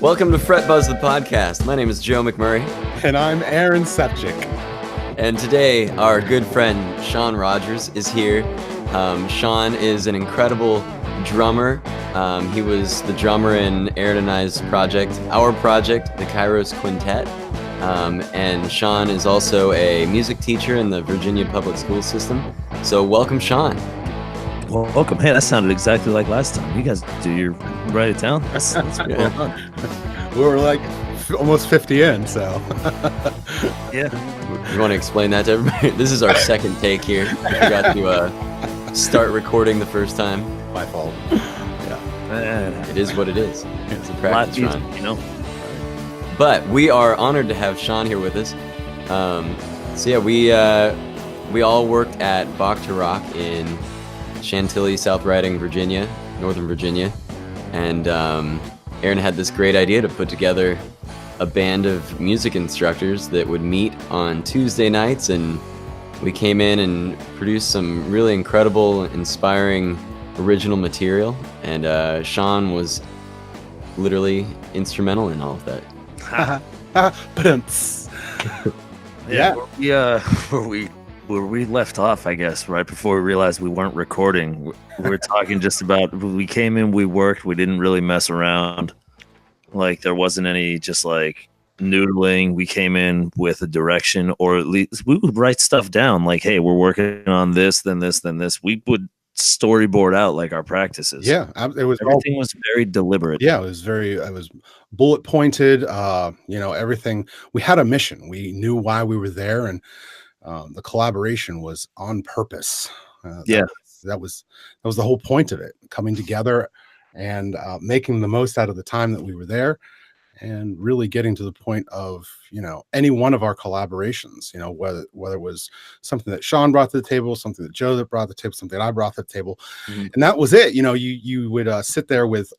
Welcome to Fret Buzz, the podcast. My name is Joe McMurray. And I'm Aaron Sefchick. And today, our good friend, Shaun Rodgers, is here. Shaun is an incredible drummer. He was the drummer in Aaron and I's project, our project, the Kairos Quintet. And Shaun is also a music teacher in the Virginia public school system. So welcome, Shaun. Well, welcome. Hey, that sounded exactly like last time. You guys write it down? That's well done. We were like almost 50 in, so. Yeah. You want to explain that to everybody? This is our second take here. We forgot to start recording the first time. My fault. Yeah. It is what it is. It's a practice run. You know? But we are honored to have Shaun here with us. We all worked at Bach to Rock in Chantilly, South Riding, Virginia, Northern Virginia. And Aaron had this great idea to put together a band of music instructors that would meet on Tuesday nights. And we came in and produced some really incredible, inspiring, original material. And Shaun was literally instrumental in all of that. Where we left off, I guess, right before we realized we weren't recording. We were talking just about, we came in, we worked, we didn't really mess around. Like, there wasn't any just like noodling. We came in with a direction, or at least we would write stuff down. Like, hey, we're working on this, then this, then this. We would storyboard out like our practices. Yeah, everything was very deliberate. Yeah, it was bullet pointed. Everything. We had a mission. We knew why we were there, and the collaboration was on purpose. That was the whole point of it, coming together and making the most out of the time that we were there, and really getting to the point of, any one of our collaborations, whether it was something that Shaun brought to the table, something that Joe that brought to the table, something I brought to the table. Mm-hmm. And that was it. You would sit there with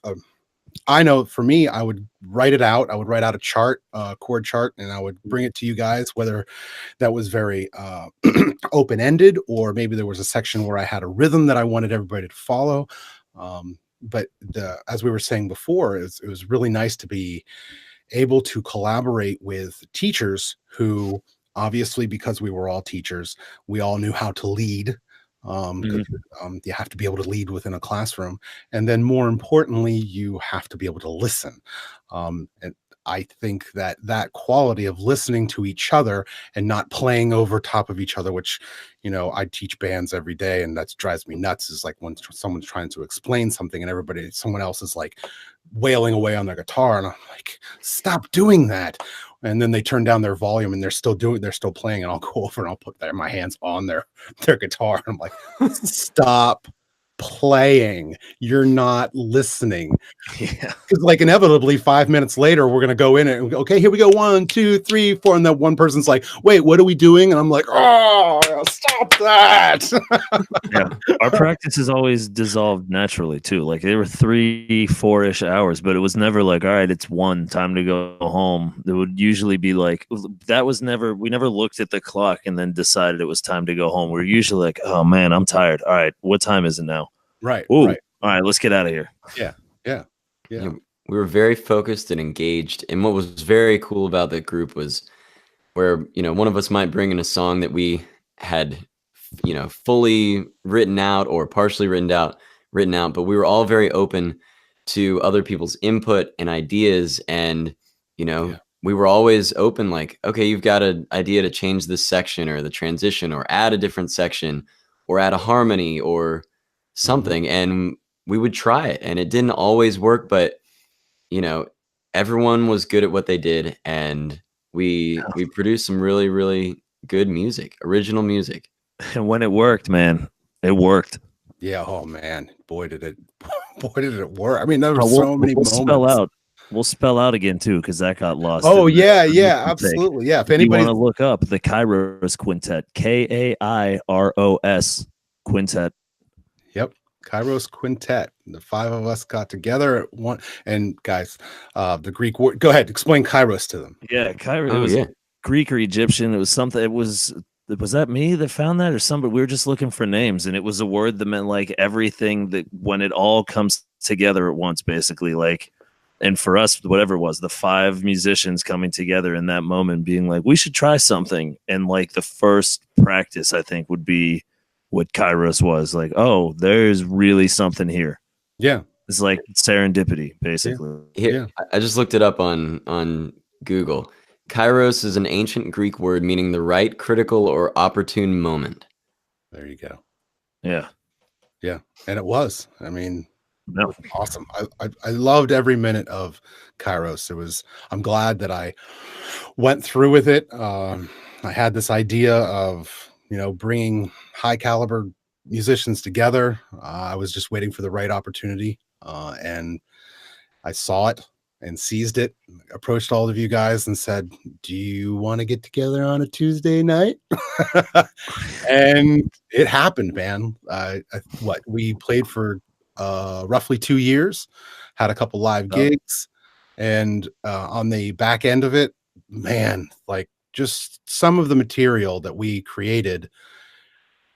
I know for me, I would write it out. I would write out a chart, chord chart, and I would bring it to you guys, whether that was very open-ended, or maybe there was a section where I had a rhythm that I wanted everybody to follow. But as we were saying before, it was really nice to be able to collaborate with teachers who, obviously, because we were all teachers, we all knew how to lead. You have to be able to lead within a classroom, and then more importantly, you have to be able to listen. And I think that quality of listening to each other and not playing over top of each other, which, I teach bands every day, and that drives me nuts, is like when someone's trying to explain something and someone else is like wailing away on their guitar, and I'm like, stop doing that. And then they turn down their volume and they're still playing, and I'll go over and I'll put my hands on their guitar. And I'm like, stop playing. You're not listening. Yeah. Because like inevitably 5 minutes later, we're going to go in and go, okay, here we go. 1, 2, 3, 4. And then one person's like, wait, what are we doing? And I'm like, oh, stop that. Yeah. Our practice is always dissolved naturally too. Like, they were 3-4-ish hours, but it was never like, all right, it's time to go home. It would usually be like, we never looked at the clock and then decided it was time to go home. We're usually like, oh man, I'm tired. All right, what time is it now? Right. Ooh, right. All right, let's get out of here. Yeah. We were very focused and engaged. And what was very cool about the group was where, one of us might bring in a song that we had, fully written out or partially written out, but we were all very open to other people's input and ideas. And, we were always open, like, okay, you've got an idea to change this section or the transition, or add a different section, or add a harmony or something. Mm-hmm. And we would try it, and it didn't always work, but everyone was good at what they did, and we produced some really, really good music, original music. And when it worked, man, it worked. Yeah. Oh man, boy did it work. I mean, there were so many moments. We'll spell out again too, because that got lost. Oh yeah, absolutely. Yeah. If anybody want to look up the Kairos Quintet, Kairos Quintet. Yep. Kairos Quintet. The 5 of us got together at one. And guys, the Greek word. Go ahead, explain Kairos to them. Yeah, Kairos. It was Greek or Egyptian. It was something. It was that me that found that, or somebody? We were just looking for names, and it was a word that meant like everything that when it all comes together at once, basically. Like, And for us, whatever it was, the 5 musicians coming together in that moment, being like, we should try something. And like the first practice, I think, would be what Kairos was like. Oh, there's really something here. Yeah. It's like serendipity, basically. Here, I just looked it up on Google. Kairos is an ancient Greek word meaning the right, critical, or opportune moment. There you go. Yeah. Yeah. And it was. I mean, no. It was awesome. I loved every minute of Kairos. I'm glad that I went through with it. I had this idea of, bringing high caliber musicians together. I was just waiting for the right opportunity. And I saw it and seized it, approached all of you guys and said, do you want to get together on a Tuesday night? And it happened, man. We played for roughly 2 years, had a couple live gigs, and on the back end of it, man, like just some of the material that we created,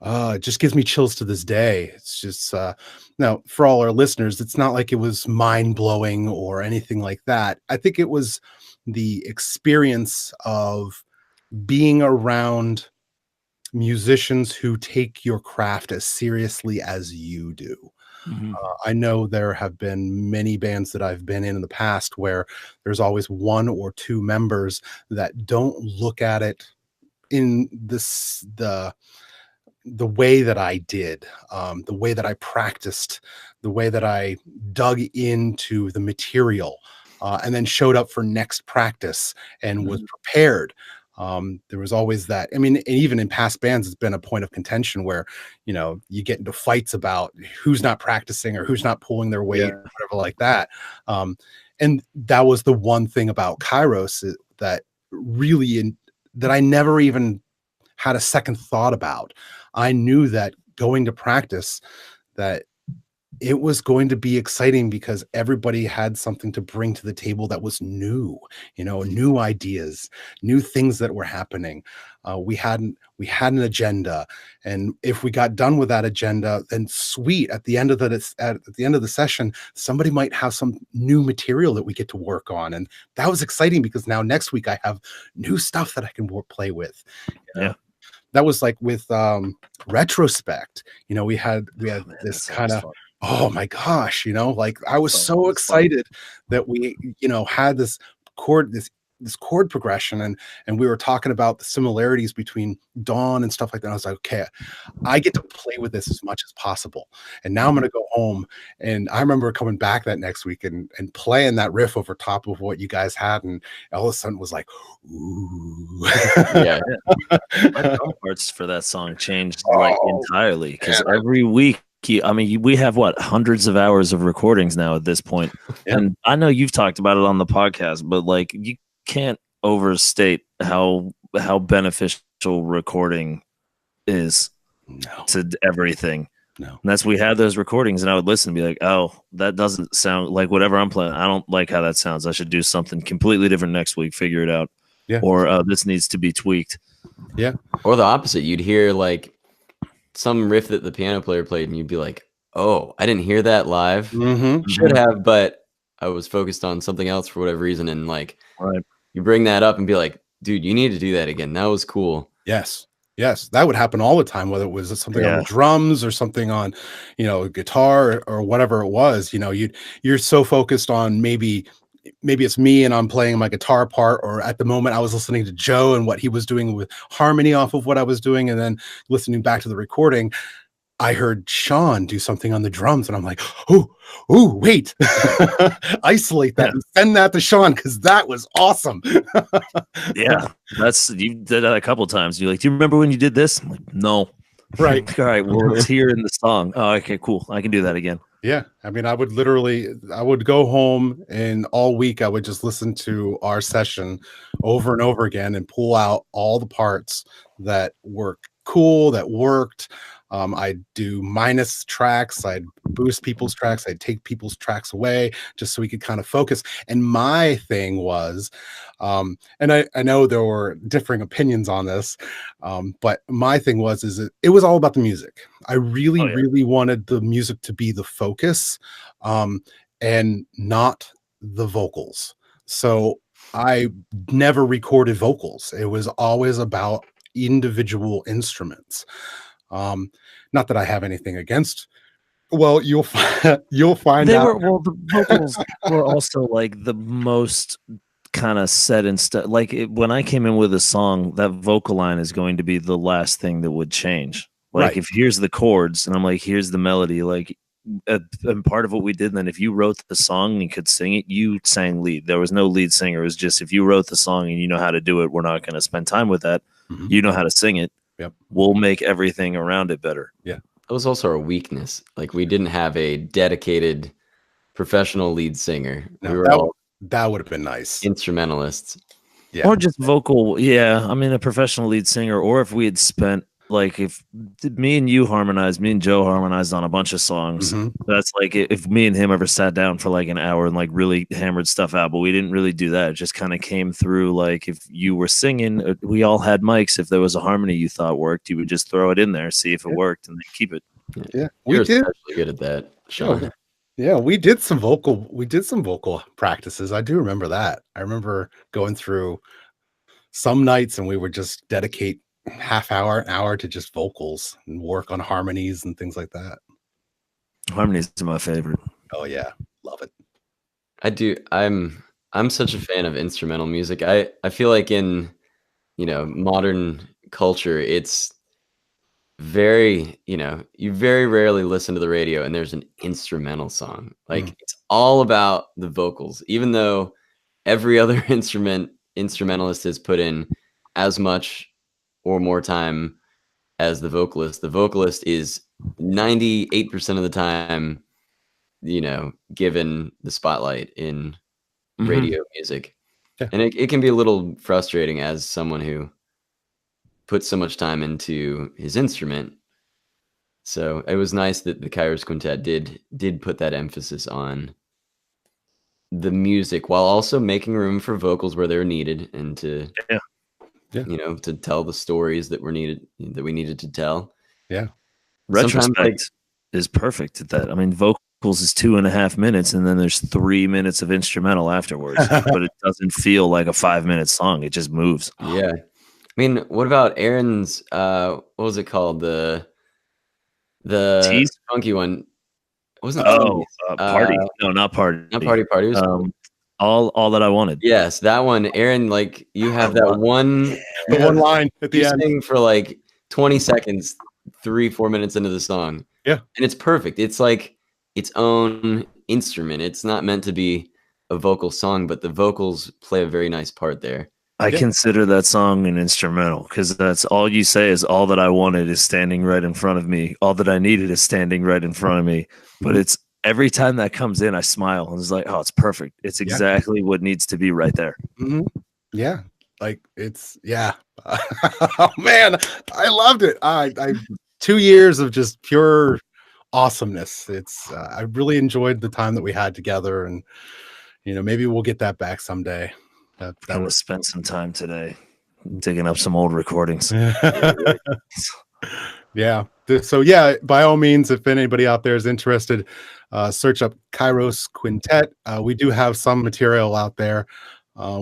it just gives me chills to this day. It's just now, for all our listeners, it's not like it was mind-blowing or anything like that. I think it was the experience of being around musicians who take your craft as seriously as you do. Mm-hmm. I know there have been many bands that I've been in the past where there's always 1 or 2 members that don't look at it in the way that I did, the way that I practiced, the way that I dug into the material, and then showed up for next practice and was prepared. There was always that. I mean, and even in past bands, it's been a point of contention where, you get into fights about who's not practicing or who's not pulling their weight, or whatever like that. And that was the one thing about Kairos that really, that I never even had a second thought about. I knew that going to practice, that it was going to be exciting because everybody had something to bring to the table that was new, new ideas, new things that were happening. We had an agenda, and if we got done with that agenda, then sweet, at the end of the session, somebody might have some new material that we get to work on, and that was exciting because now next week I have new stuff that I can play with. Yeah. That was like with retrospect. We had this kind of, oh my gosh, like I was so excited that we, had this chord progression, and we were talking about the similarities between Dawn and stuff like that. I was like, okay, I get to play with this as much as possible. And now I'm going to go home. And I remember coming back that next week and playing that riff over top of what you guys had. And all of a sudden was like, ooh. Yeah. My drum parts for that song changed like entirely, because every week, we have hundreds of hours of recordings now at this point. Yeah. And I know you've talked about it on the podcast, but like you can't overstate how beneficial recording is to everything. No. And that's, we had those recordings and I would listen and be like, oh, that doesn't sound like whatever I'm playing. I don't like how that sounds. I should do something completely different next week, figure it out. Yeah. Or this needs to be tweaked. Yeah. Or the opposite. You'd hear like some riff that the piano player played and you'd be like, oh, I didn't hear that live. Mm-hmm. Should have, but I was focused on something else for whatever reason. And like, right. You bring that up and be like, dude, you need to do that again. That was cool. Yes. That would happen all the time, whether it was something on the drums or something on, guitar or whatever it was. You're so focused on maybe it's me and I'm playing my guitar part, or at the moment I was listening to Joe and what he was doing with harmony off of what I was doing, and then listening back to the recording, I heard Shaun do something on the drums, and I'm like, oh, wait, isolate that and send that to Shaun, because that was awesome. Yeah, you did that a couple of times. You're like, do you remember when you did this? I'm like, no. Right. All right, well, it's here in the song. Oh, okay, cool. I can do that again. Yeah, I mean, I would go home and all week I would just listen to our session over and over again and pull out all the parts that were cool, that worked. I'd do minus tracks, I'd boost people's tracks, I'd take people's tracks away just so we could kind of focus. And my thing was, and I know there were differing opinions on this, but my thing was, it was all about the music. I really wanted the music to be the focus, and not the vocals. So I never recorded vocals. It was always about individual instruments. Not that I have anything against. Well, you'll find They out. were, well, the vocals were also like the most kind of set in stuff. Like when I came in with a song, that vocal line is going to be the last thing that would change. Like Right. if here's the chords and I'm like, here's the melody, like, and part of what we did then, if you wrote the song and could sing it, you sang lead. There was no lead singer. It was just, if you wrote the song and you know how to do it, we're not going to spend time with that. Mhm. You know how to sing it. Yep. We'll make everything around it better. Yeah. That was also our weakness. Like we didn't have a dedicated professional lead singer. No, We were all that would have been nice. instrumentalists. Yeah. Or just vocal. Yeah. I mean, a professional lead singer, or if we had spent, like, if me and you harmonized, me and Joe harmonized on a bunch of songs, Mhm. that's like if me and him ever sat down for like an hour and like really hammered stuff out, but we didn't really do that. It just kind of came through. Like if you were singing, we all had mics. If there was a harmony you thought worked, you would just throw it in there, see if it worked, and then keep it. Yeah. You're We did. especially good at that, Shaun. Yeah, we did some vocal practices. I do remember that. I remember going through some nights and we would just dedicate half hour, an hour to just vocals and work on harmonies and things like that. Harmonies are my favorite. Oh yeah, love it. I do. I'm such a fan of instrumental music. I feel like in, modern culture, it's very, you very rarely listen to the radio and there's an instrumental song. Like it's all about the vocals, even though every other instrumentalist has put in as much or more time as the vocalist. The vocalist is 98% of the time, given the spotlight in radio music. Yeah. And it can be a little frustrating as someone who puts so much time into his instrument. So it was nice that the Kairos Quintet did put that emphasis on the music while also making room for vocals where they're needed and to to tell the stories that we needed to tell. Yeah. Retrospect is perfect at that. I mean, vocals is 2.5 minutes and then there's 3 minutes of instrumental afterwards, but it doesn't feel like a 5-minute song. It just moves. Yeah. I mean, what about Aaron's what was it called? The Tease? funky one. Wasn't Party. No, not Party. Not Party. It was all That I Wanted. Yes, that one. Aaron, like you have that one one line at the you end. sing for like 20 seconds, 3-4 minutes into the song. Yeah. And it's perfect. It's like its own instrument. It's not meant to be a vocal song, but the vocals play a very nice part there. I consider that song an instrumental because that's all you say is all that I wanted is standing right in front of me. All that I needed is standing right in front of me. But it's every time that comes in, I smile and it's like, oh, it's perfect. It's exactly what needs to be right there. Mm-hmm. Yeah. Like it's, oh man, I loved it. I 2 years of just pure awesomeness. It's, I really enjoyed the time that we had together and, maybe we'll get that back someday. That was spent some time today digging up some old recordings. Yeah. So yeah, by all means, if anybody out there is interested, search up Kairos Quintet. We do have some material out there.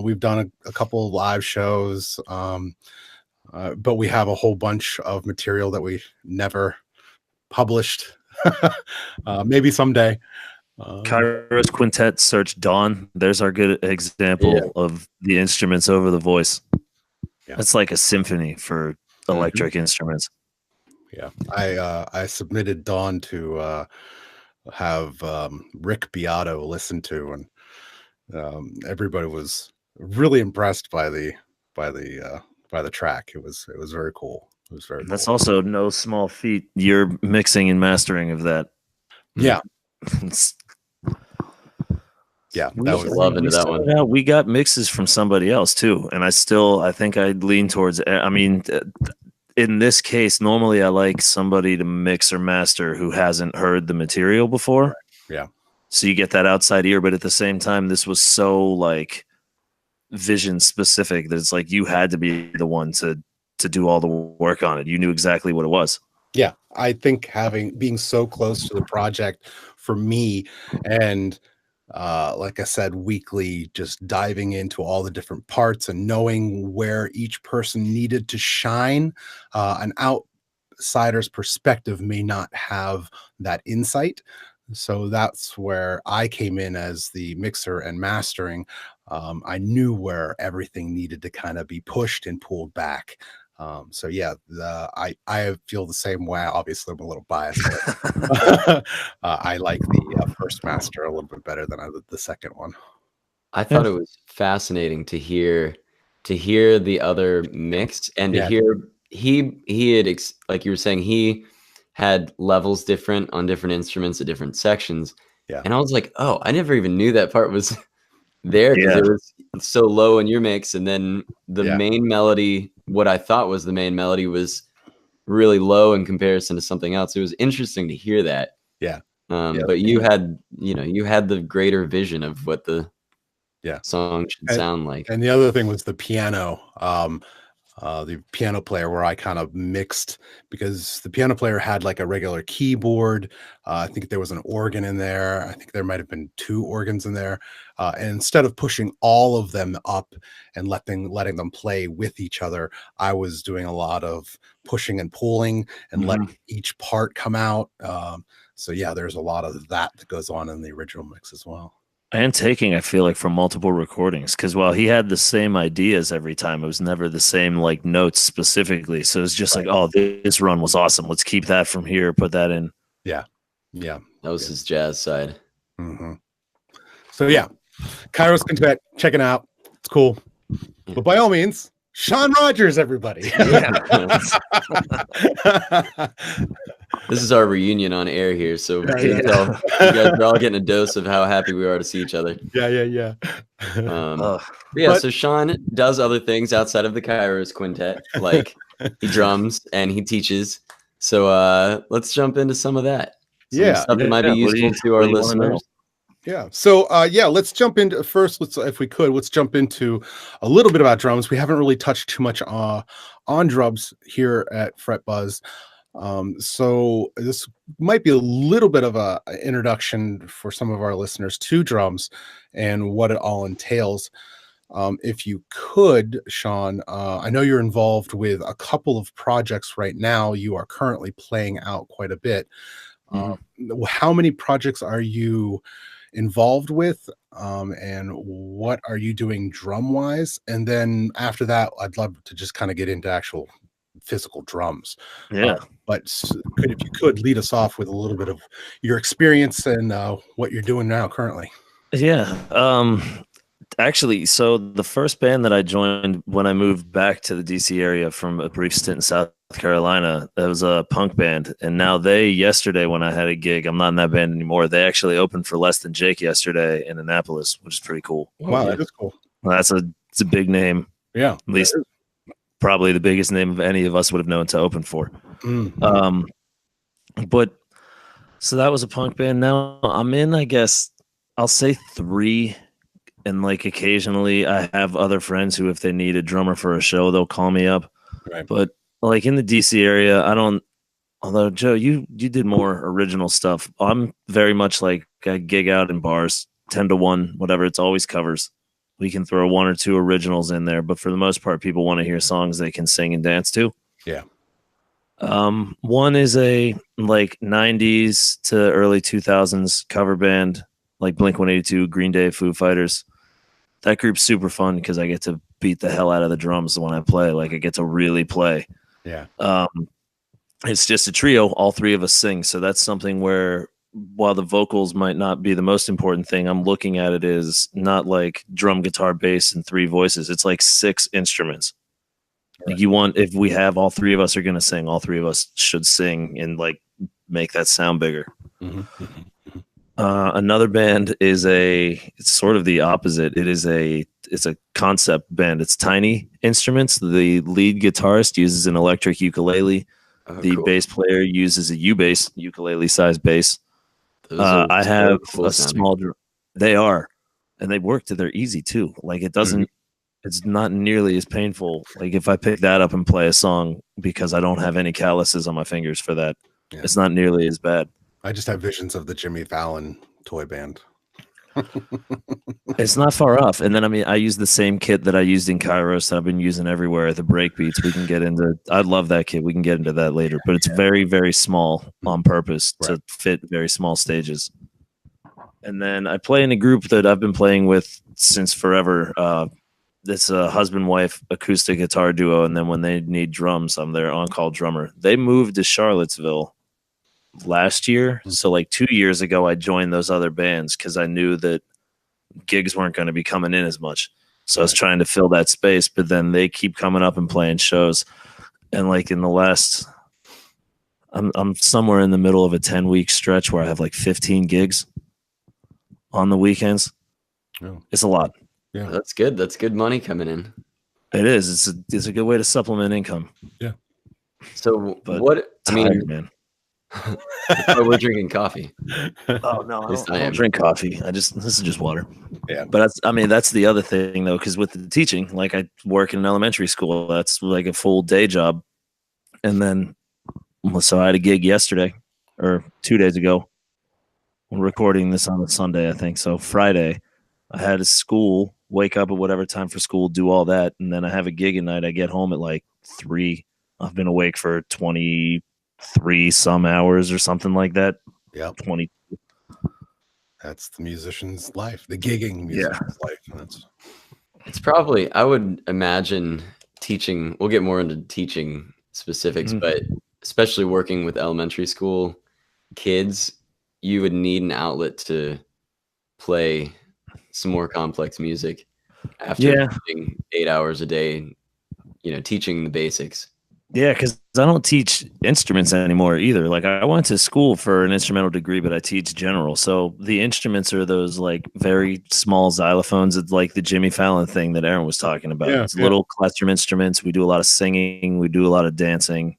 We've done a couple of live shows, but we have a whole bunch of material that we never published. Maybe someday. Kairos Quintet, search Dawn. There's our good example of the instruments over the voice. Yeah. It's like a symphony for electric instruments. Yeah, I submitted Dawn to have Rick Beato listen to, and everybody was really impressed by the track. It was very cool. It was very. That's cool. also no small feat. You're mixing and mastering of that. Yeah. Yeah, that was love into that one. We got mixes from somebody else too, and I think I'd lean towards. I mean, in this case, normally I like somebody to mix or master who hasn't heard the material before. Right. Yeah. So you get that outside ear, but at the same time, this was so like vision specific that it's like you had to be the one to do all the work on it. You knew exactly what it was. Yeah, I think being so close to the project for me and like I said, weekly, just diving into all the different parts and knowing where each person needed to shine. An outsider's perspective may not have that insight. So that's where I came in as the mixer and mastering. I knew where everything needed to kind of be pushed and pulled back. So yeah, I feel the same way. Obviously, I'm a little biased. But, I like the first master a little bit better than the second one. I thought it was fascinating to hear the other mix and to hear he had like you were saying, he had levels different on different instruments at different sections. Yeah. And I was like, oh, I never even knew that part was there because it was so low in your mix. And then the main melody, what I thought was the main melody, was really low in comparison to something else. It was interesting to hear that. Yeah. But you had the greater vision of what the song should sound like. And the other thing was the piano. The piano player, where I kind of mixed, because the piano player had like a regular keyboard. I think there was an organ in there. I think there might have been 2 organs in there. And instead of pushing all of them up and letting them play with each other, I was doing a lot of pushing and pulling and letting each part come out. So yeah, there's a lot of that goes on in the original mix as well. And taking, I feel like, from multiple recordings, because while he had the same ideas every time, it was never the same like notes specifically. So it's just like, oh, this run was awesome. Let's keep that from here. Put that in. Yeah. That was his jazz side. So yeah, Kairos Quintet, check it out. It's cool. But by all means, Shaun Rodgers, everybody. This is our reunion on air here, so you guys are all getting a dose of how happy we are to see each other. Yeah. So Shaun does other things outside of the Kairos Quintet, like he drums and he teaches. So let's jump into some of that. Stuff that might be useful to our listeners. Yeah. So let's jump into first. Let's jump into a little bit about drums. We haven't really touched too much on drums here at Fret Buzz. So this might be a little bit of a introduction for some of our listeners to drums and what it all entails. If you could, Shaun, I know you're involved with a couple of projects right now. You are currently playing out quite a bit. How many projects are you involved with, and what are you doing drum wise? And then after that, I'd love to just kind of get into actual physical drums. But if you could lead us off with a little bit of your experience and what you're doing now currently. Actually, so the first band that I joined when I moved back to the DC area from a brief stint in South Carolina, that was a punk band. And now yesterday when I had a gig, I'm not in that band anymore. They actually opened for Less Than Jake yesterday in Annapolis, which is pretty cool. Wow, that is cool. Well, it's a big name. Yeah. At least probably the biggest name of any of us would have known to open for. But so that was a punk band. Now I'm in, I guess I'll say 3. And like occasionally I have other friends who, if they need a drummer for a show, they'll call me up. Right. But like in the DC area, although Joe, you did more original stuff. I'm very much like I gig out in bars, 10-1, whatever. It's always covers. We can throw 1 or 2 originals in there, but for the most part, people want to hear songs they can sing and dance to. Yeah. One is a like 90s to early 2000s cover band, like Blink-182, Green Day, Foo Fighters. That group's super fun because I get to beat the hell out of the drums when I play. Like I get to really play. Yeah. It's just a trio. All 3 of us sing. So that's something where, while the vocals might not be the most important thing, I'm looking at it as not like drum, guitar, bass, and 3 voices. It's like 6 instruments. Right. Like if we have all 3 of us are going to sing, all 3 of us should sing and like make that sound bigger. Another band it's sort of the opposite. It's a concept band. It's tiny instruments. The lead guitarist uses an electric ukulele. The bass player uses a U-bass, ukulele sized bass. I have a small drum. They are, and they work. They're easy too. Like it doesn't. It's not nearly as painful. Like if I pick that up and play a song, because I don't have any calluses on my fingers for that, it's not nearly as bad. I just have visions of the Jimmy Fallon toy band. It's not far off. And then, I mean, I use the same kit that I used in Kairos that I've been using everywhere, the breakbeats. We can get into, I love that kit. We can get into that later, but it's very, very small on purpose to fit very small stages. And then I play in a group that I've been playing with since forever. It's a husband-wife acoustic guitar duo. And then when they need drums, I'm their on-call drummer. They moved to Charlottesville last year. So like 2 years ago, I joined those other bands because I knew that gigs weren't going to be coming in as much. So I was trying to fill that space, but then they keep coming up and playing shows. And like in the last, I'm somewhere in the middle of a 10-week stretch where I have like 15 gigs on the weekends. Oh. It's a lot. Yeah, that's good. That's good money coming in. It is. It's a good way to supplement income. Yeah. So but what? Tired, man. Oh, we're drinking coffee. Oh no, I don't drink coffee. This is just water. Yeah, but that's the other thing though, because with the teaching, like I work in an elementary school, that's like a full day job, and then so I had a gig yesterday or 2 days ago. We're recording this on a Sunday, I think. So Friday, I had a school, wake up at whatever time for school, do all that, and then I have a gig at night. I get home at like 3. I've been awake for 23 some hours or something like that. Yeah. 20. That's the musician's life, the gigging musician's life. It's probably, I would imagine teaching, we'll get more into teaching specifics, but especially working with elementary school kids, you would need an outlet to play some more complex music after 8 hours a day, teaching the basics. Yeah, because I don't teach instruments anymore either. Like I went to school for an instrumental degree, but I teach general. So the instruments are those like very small xylophones. It's like the Jimmy Fallon thing that Aaron was talking about. It's little classroom instruments. We do a lot of singing. We do a lot of dancing.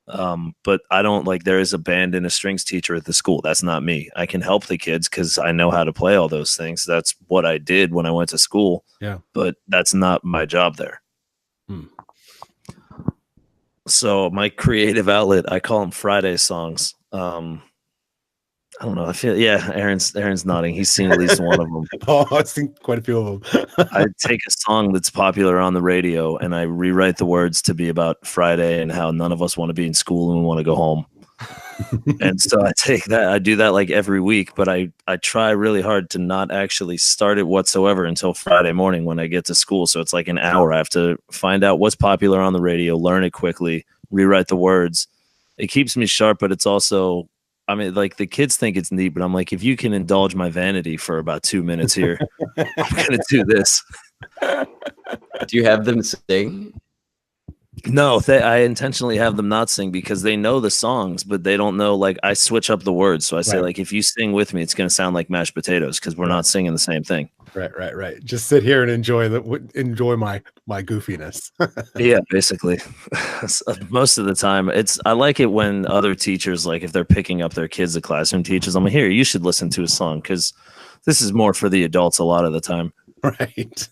But I don't there is a band and a strings teacher at the school. That's not me. I can help the kids because I know how to play all those things. That's what I did when I went to school. Yeah. But that's not my job there. So my creative outlet, I call them Friday songs. I don't know. I feel Aaron's nodding. He's seen at least one of them. Oh, I've seen quite a few of them. I take a song that's popular on the radio and I rewrite the words to be about Friday and how none of us want to be in school and we want to go home. And so I take that. I do that like every week, but I try really hard to not actually start it whatsoever until Friday morning when I get to school. So it's like an hour. I have to find out what's popular on the radio, learn it quickly, rewrite the words. It keeps me sharp, but it's also, I mean, like the kids think it's neat, but I'm like, if you can indulge my vanity for about 2 minutes here, I'm going to do this. Do you have them sing? No, I intentionally have them not sing because they know the songs, but they don't know. Like I switch up the words, so I say like, if you sing with me, it's going to sound like mashed potatoes because we're not singing the same thing. Right. Just sit here and enjoy my goofiness. Yeah, basically. Most of the time, I like it when other teachers, like if they're picking up their kids, the classroom teachers, I'm like, here, you should listen to a song because this is more for the adults a lot of the time. Right.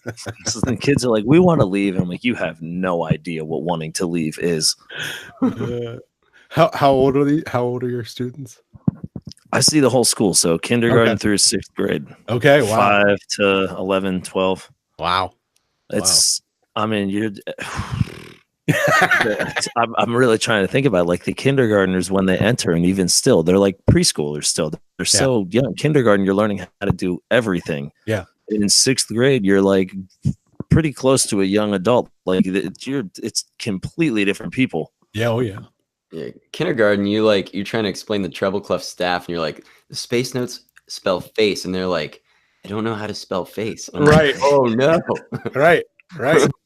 So the kids are like, we want to leave. And I'm like, you have no idea what wanting to leave is. How old are your students? I see the whole school. So kindergarten through 6th grade. Okay. Wow. 5 to 11, 12. Wow. It's, I mean, I'm really trying to think about like the kindergartners when they enter, and even still, they're like preschoolers still. They're so young. Kindergarten, you're learning how to do everything. Yeah. In 6th grade, you're like pretty close to a young adult. Like it's completely different people. Yeah. Oh yeah. Yeah. Kindergarten, you're trying to explain the treble clef staff, and you're like, the space notes spell face, and they're like, I don't know how to spell face. Right. Like, oh no. Right.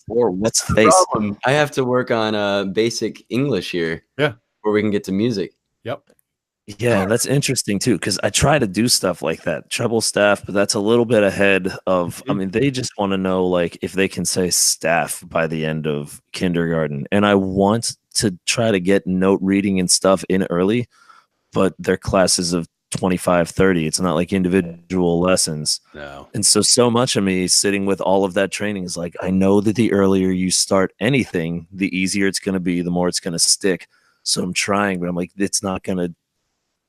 Or what's face? Problem. I have to work on basic English here. Yeah. Before we can get to music. Yep. Yeah, that's interesting too, because I try to do stuff like that, treble staff, but that's a little bit ahead of, I mean, they just want to know like if they can say staff by the end of kindergarten. And I want to try to get note reading and stuff in early, but their classes of 25, 30, it's not like individual lessons. No. And so much of me sitting with all of that training is like, I know that the earlier you start anything, the easier it's going to be, the more it's going to stick. So I'm trying, but I'm like, it's not going to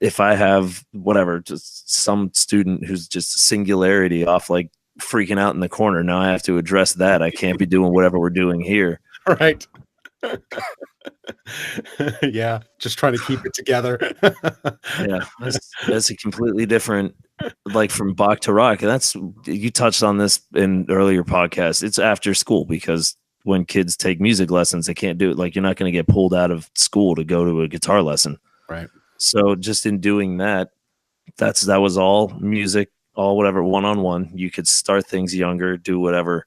if I have whatever, just some student who's just singularity off, like freaking out in the corner, now I have to address that. I can't be doing whatever we're doing here. Right. Yeah, just trying to keep it together. Yeah, that's a completely different, like from Bach to rock. And that's, you touched on this in earlier podcasts. It's after school, because when kids take music lessons, they can't do it. Like, you're not going to get pulled out of school to go to a guitar lesson. Right. So just in doing that, that was all music, all whatever, one-on-one. You could start things younger, do whatever.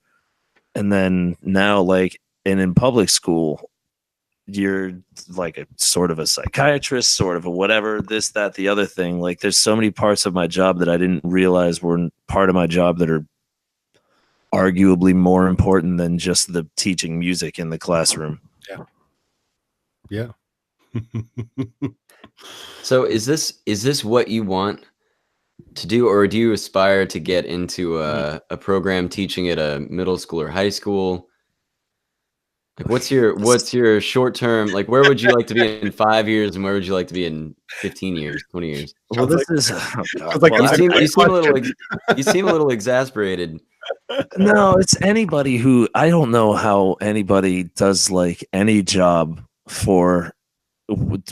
And then now, like, and in public school, you're like a sort of a psychiatrist, sort of a whatever, this, that, the other thing. Like, there's so many parts of my job that I didn't realize were part of my job that are arguably more important than just the teaching music in the classroom. Yeah. So is this what you want to do, or do you aspire to get into a program teaching at a middle school or high school? Like, what's your short term, like, where would you like to be in 5 years, and where would you like to be in 15 years, 20 years? Well, this is you seem a little exasperated. No, it's anybody who, I don't know how anybody does like any job for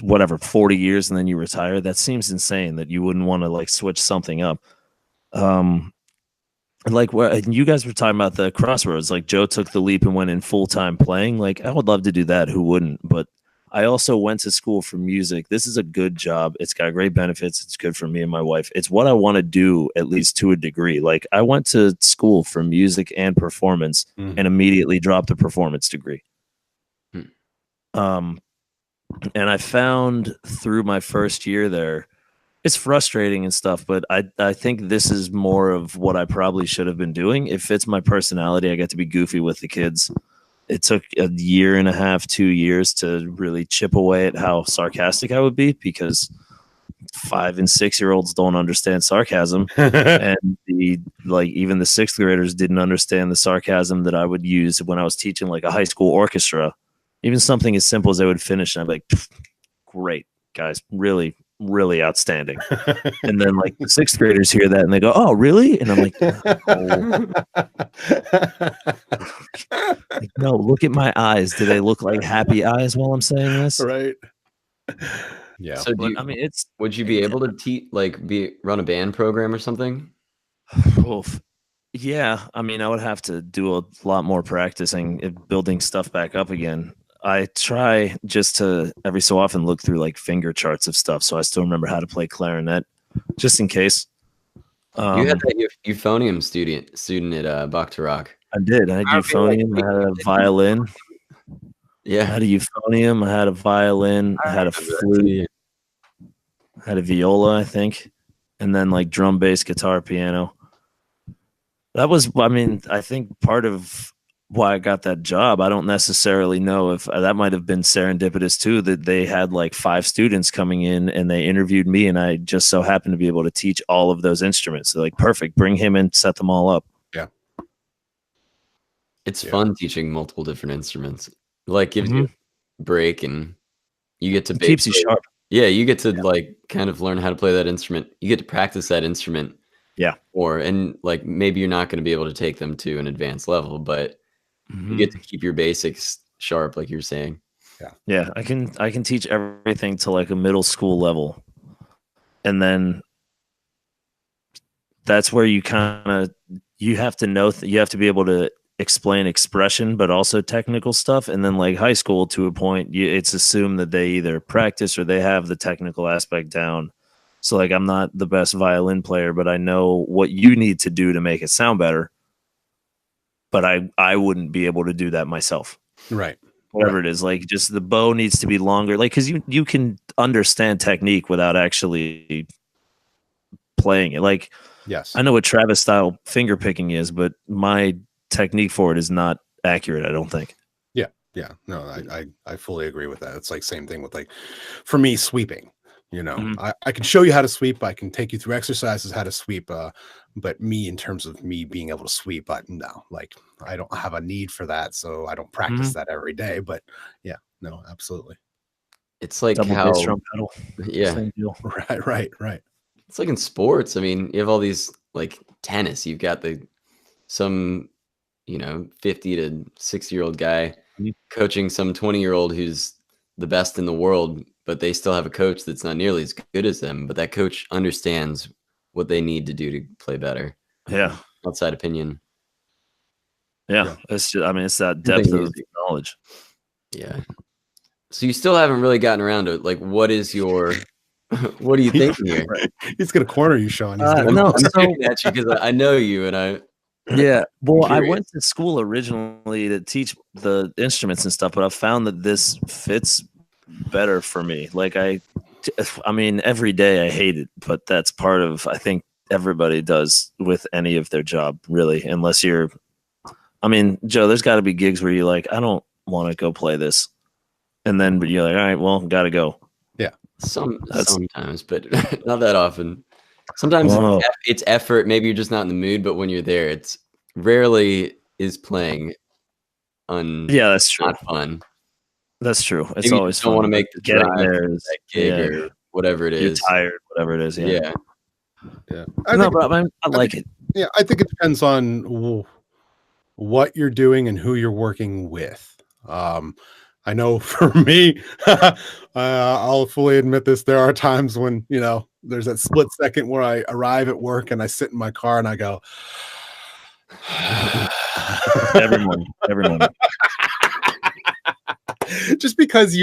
whatever 40 years and then you retire. That seems insane that you wouldn't want to like switch something up. Like what you guys were talking about, the crossroads, like Joe took the leap and went in full-time playing. Like, I would love to do that. Who wouldn't? But I also went to school for music. This is a good job. It's got great benefits. It's good for me and my wife. It's what I want to do, at least to a degree. Like, I went to school for music and performance and immediately dropped the performance degree. And I found through my first year there, it's frustrating and stuff, but I think this is more of what I probably should have been doing. It fits my personality. I get to be goofy with the kids. It took a year and a half, 2 years to really chip away at how sarcastic I would be, because 5 and 6 year olds don't understand sarcasm. And even the 6th graders didn't understand the sarcasm that I would use when I was teaching like a high school orchestra. Even something as simple as they would finish, and I'd be like, great, guys, really, really outstanding. And then like the 6th graders hear that and they go, oh, really? And I'm like, like, no, look at my eyes. Do they look like happy eyes while I'm saying this? Right. Yeah. So would you be able to teach, like, run a band program or something? Oof. Yeah. I mean, I would have to do a lot more practicing, building stuff back up again. I try just to every so often look through like finger charts of stuff, so I still remember how to play clarinet, just in case. You had that euphonium student at Bach to Rock. I did. I had euphonium. I had a violin. Yeah, I had a euphonium. I had a violin. I had a flute. I had a viola, I think, and then like drum, bass, guitar, piano. That was, I mean, I think part of why I got that job. I don't necessarily know if that might have been serendipitous too, that they had like 5 students coming in and they interviewed me, and I just so happened to be able to teach all of those instruments. So like, perfect, bring him in, set them all up. Yeah. It's fun teaching multiple different instruments. Like, gives you a break, and you get to keeps you sharp. Yeah, you get to like kind of learn how to play that instrument. You get to practice that instrument. Yeah. And like, maybe you're not going to be able to take them to an advanced level, but you get to keep your basics sharp, like you're saying. Yeah. I can teach everything to like a middle school level. And then that's where you you have to know, you have to be able to explain expression, but also technical stuff. And then like high school, to a point, it's assumed that they either practice or they have the technical aspect down. So like, I'm not the best violin player, but I know what you need to do to make it sound better. But I wouldn't be able to do that myself. Right. Whatever it is, like, just the bow needs to be longer. Like, because you can understand technique without actually playing it. Like, yes, I know what Travis style finger picking is, but my technique for it is not accurate, I don't think. Yeah. No, I fully agree with that. It's like same thing with, like, for me, sweeping. You know, I can show you how to sweep. I can take you through exercises how to sweep. But me, in terms of me being able to sweep, no, like, I don't have a need for that, so I don't practice that every day. But yeah, no, absolutely. It's like double bass drum pedal. Yeah. Same deal. Right. It's like in sports. I mean, you have all these, like tennis, you've got some 50 to 60-year-old guy coaching some 20-year-old who's the best in the world, but they still have a coach that's not nearly as good as them. But that coach understands what they need to do to play better. Yeah. Outside opinion. Yeah. It's just, I mean, it's that depth of knowledge. Yeah. So you still haven't really gotten around to like, what are you thinking here? He's gonna corner you, Shaun. I'm looking at you because I know you, and yeah. Well, I went to school originally to teach the instruments and stuff, but I found that this fits better for me. Like I mean, every day I hate it, but that's part of, I think everybody does with any of their job, really, unless you're, I mean, Joe, there's got to be gigs where you're like, I don't want to go play this. And then but you're like, all right, well, got to go. Yeah. Sometimes, but not that often. Sometimes it's effort. Maybe you're just not in the mood, but when you're there, it's rarely is playing yeah, that's true. Not fun. That's true. It's maybe always you don't want to make the getting drive there to that gig or whatever it is. You're tired, whatever it is. Yeah. I like it. Yeah, I think it depends on what you're doing and who you're working with. I know for me, I'll fully admit this. There are times when, there's that split second where I arrive at work and I sit in my car and I go, every morning. Just because,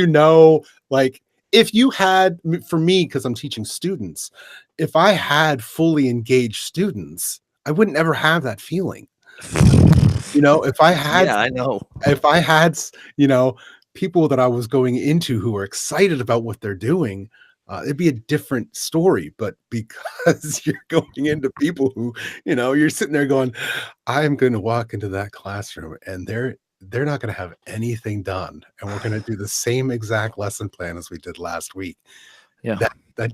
like if you had, for me, because I'm teaching students, if I had fully engaged students, I wouldn't ever have that feeling. If I had, yeah, I know. If I had, people that I was going into who are excited about what they're doing, it'd be a different story. But because you're going into people who, you're sitting there going, I'm going to walk into that classroom and they're not going to have anything done. And we're going to do the same exact lesson plan as we did last week. Yeah. That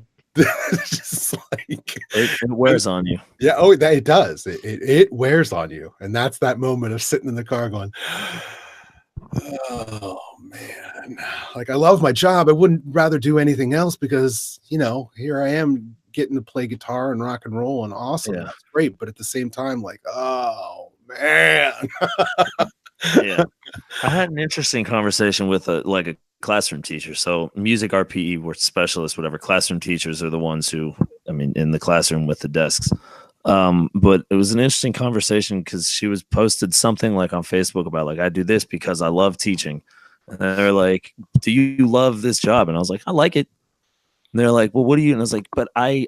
just like it wears on you. Yeah. Oh, it does. It wears on you. And that's that moment of sitting in the car going, oh man, like I love my job. I wouldn't rather do anything else because, here I am getting to play guitar and rock and roll and awesome. Yeah. That's great. But at the same time, like, oh man. Yeah. I had an interesting conversation with a classroom teacher. So music RPE, we're specialists, whatever. Classroom teachers are the ones who, in the classroom with the desks. But it was an interesting conversation because she was posted something like on Facebook about like, I do this because I love teaching. And they're like, do you love this job? And I was like, I like it. And they're like, well, what do you? And I was like, but I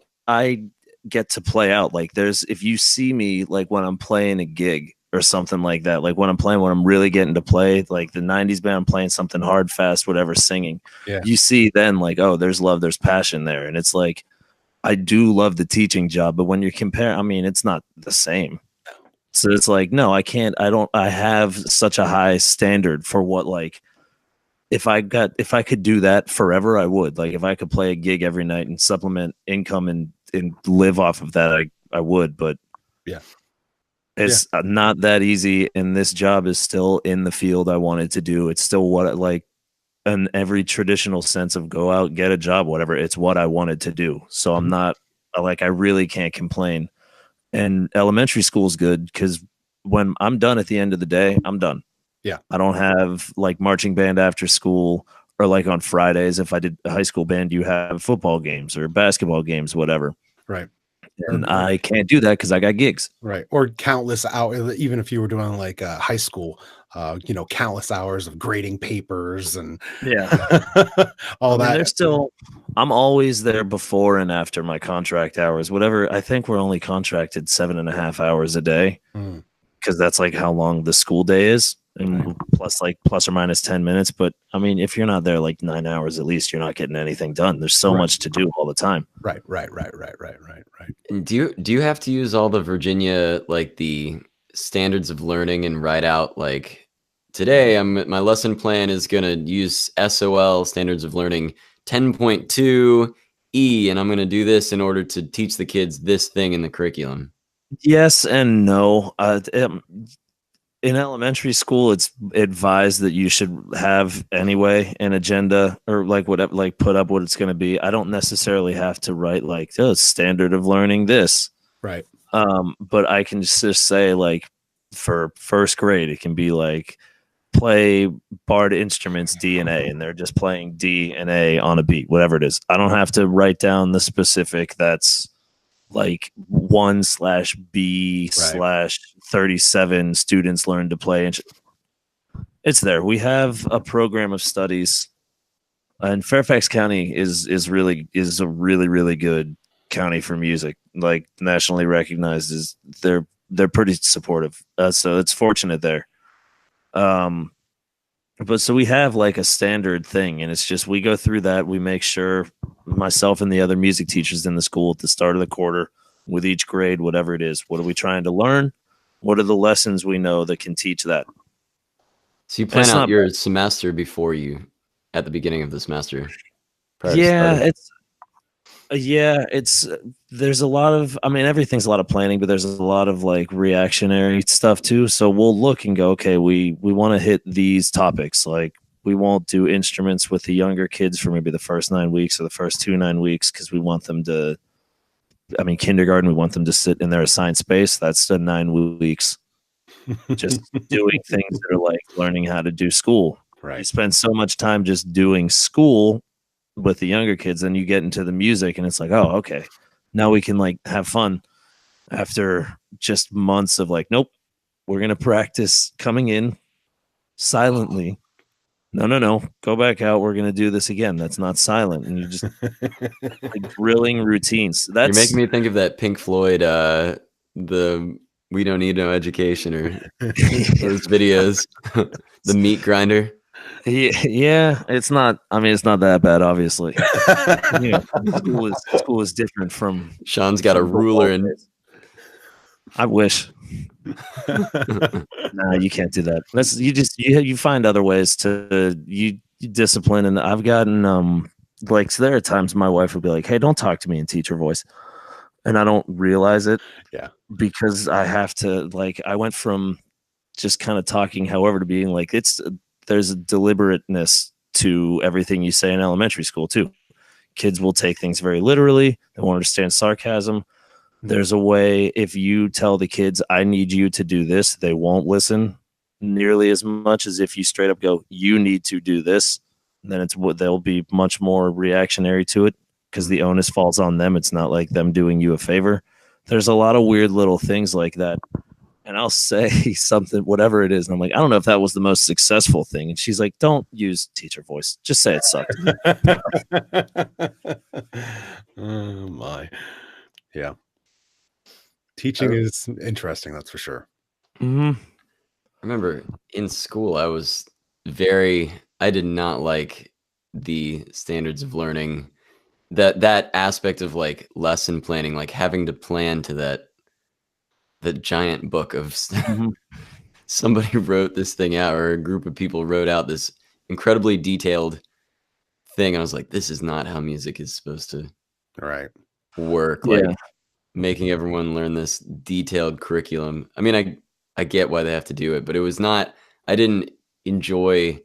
get to play out. Like if you see me, like when I'm playing a gig or something like that, like when I'm really getting to play, like the 90s band, I'm playing something hard, fast, whatever, singing. Yeah. You see then like, oh, there's love, there's passion there. And it's like, I do love the teaching job, but when you compare, it's not the same. So it's like, no, I can't, I have such a high standard for what, like, if I could do that forever, I would. Like if I could play a gig every night and supplement income and live off of that, I would, but yeah. It's not that easy, and this job is still in the field I wanted to do. It's still what in every traditional sense of go out, get a job, whatever. It's what I wanted to do. So I'm not I really can't complain. And elementary school is good because when I'm done at the end of the day, I'm done. Yeah. I don't have like marching band after school or like on Fridays. If I did a high school band, you have football games or basketball games, whatever. Right. And I can't do that because I got gigs. Right. Or countless hours, even if you were doing like high school, countless hours of grading papers and all that. There's still, I'm always there before and after my contract hours, whatever. I think we're only contracted 7.5 hours a day because that's like how long the school day is. And plus or minus 10 minutes. But if you're not there like 9 hours, at least you're not getting anything done. There's so much to do all the time. Right. And do you have to use all the Virginia, like the standards of learning and write out like today my lesson plan is going to use SOL standards of learning 10.2 E, and I'm going to do this in order to teach the kids this thing in the curriculum? Yes and no. in elementary school, it's advised that you should have anyway an agenda or like whatever, like put up what it's going to be. I don't necessarily have to write like the standard of learning this, Right. but I can just say like for first grade, it can be like play barred instruments D and A, and they're just playing D and A on a beat, whatever it is. I don't have to write down the specific that's like 1/B/37 students learn to play. It's there. We have a program of studies, and Fairfax County is a really really good county for music, like nationally recognized. Is they're pretty supportive, so it's fortunate there. But so we have like a standard thing, and it's just we go through that. We make sure myself and the other music teachers in the school at the start of the quarter with each grade, whatever it is, what are we trying to learn? What are the lessons we know that can teach that? So you plan out your semester before you, at the beginning of the semester. There's a lot of, I mean, everything's a lot of planning, but there's a lot of like reactionary stuff too. So we'll look and go, okay, we want to hit these topics. Like we won't do instruments with the younger kids for maybe the first 9 weeks or the first 9 weeks because we want them to, I mean, kindergarten, we want them to sit in their assigned space. That's the 9 weeks. Just doing things that are like learning how to do school. Right. You spend so much time just doing school with the younger kids, then you get into the music and it's like, oh, okay, now we can like have fun after just months of like, nope, we're gonna practice coming in silently. No, go back out, we're gonna do this again. That's not silent. And you just like drilling routines. That's You're making me think of that Pink Floyd the We Don't Need No Education or those videos. The meat grinder. Yeah, it's not. I mean, it's not that bad, obviously. School is different from. Sean's got a ruler, and I wish. Nah, you can't do that. That's you find other ways to you discipline. And I've gotten like, so there are times my wife would be like, "Hey, don't talk to me in teacher voice," and I don't realize it. Yeah, because I have to like. I went from just kind of talking, however, to being like there's a deliberateness to everything you say in elementary school too. Kids will take things very literally. They won't understand sarcasm. There's a way, if you tell the kids, I need you to do this, they won't listen nearly as much as if you straight up go, you need to do this. Then they'll be much more reactionary to it because the onus falls on them. It's not like them doing you a favor. There's a lot of weird little things like that. And I'll say something, whatever it is. And I'm like, I don't know if that was the most successful thing. And she's like, don't use teacher voice. Just say it sucked. Oh, my. Yeah. Teaching is interesting, that's for sure. Mm-hmm. I remember in school, I did not like the standards of learning, that aspect of like lesson planning, like having to plan to the giant book of somebody wrote this thing out, or a group of people wrote out this incredibly detailed thing. I was like, this is not how music is supposed to work. Yeah. Like making everyone learn this detailed curriculum. I mean, I get why they have to do it, but it was not, I didn't enjoy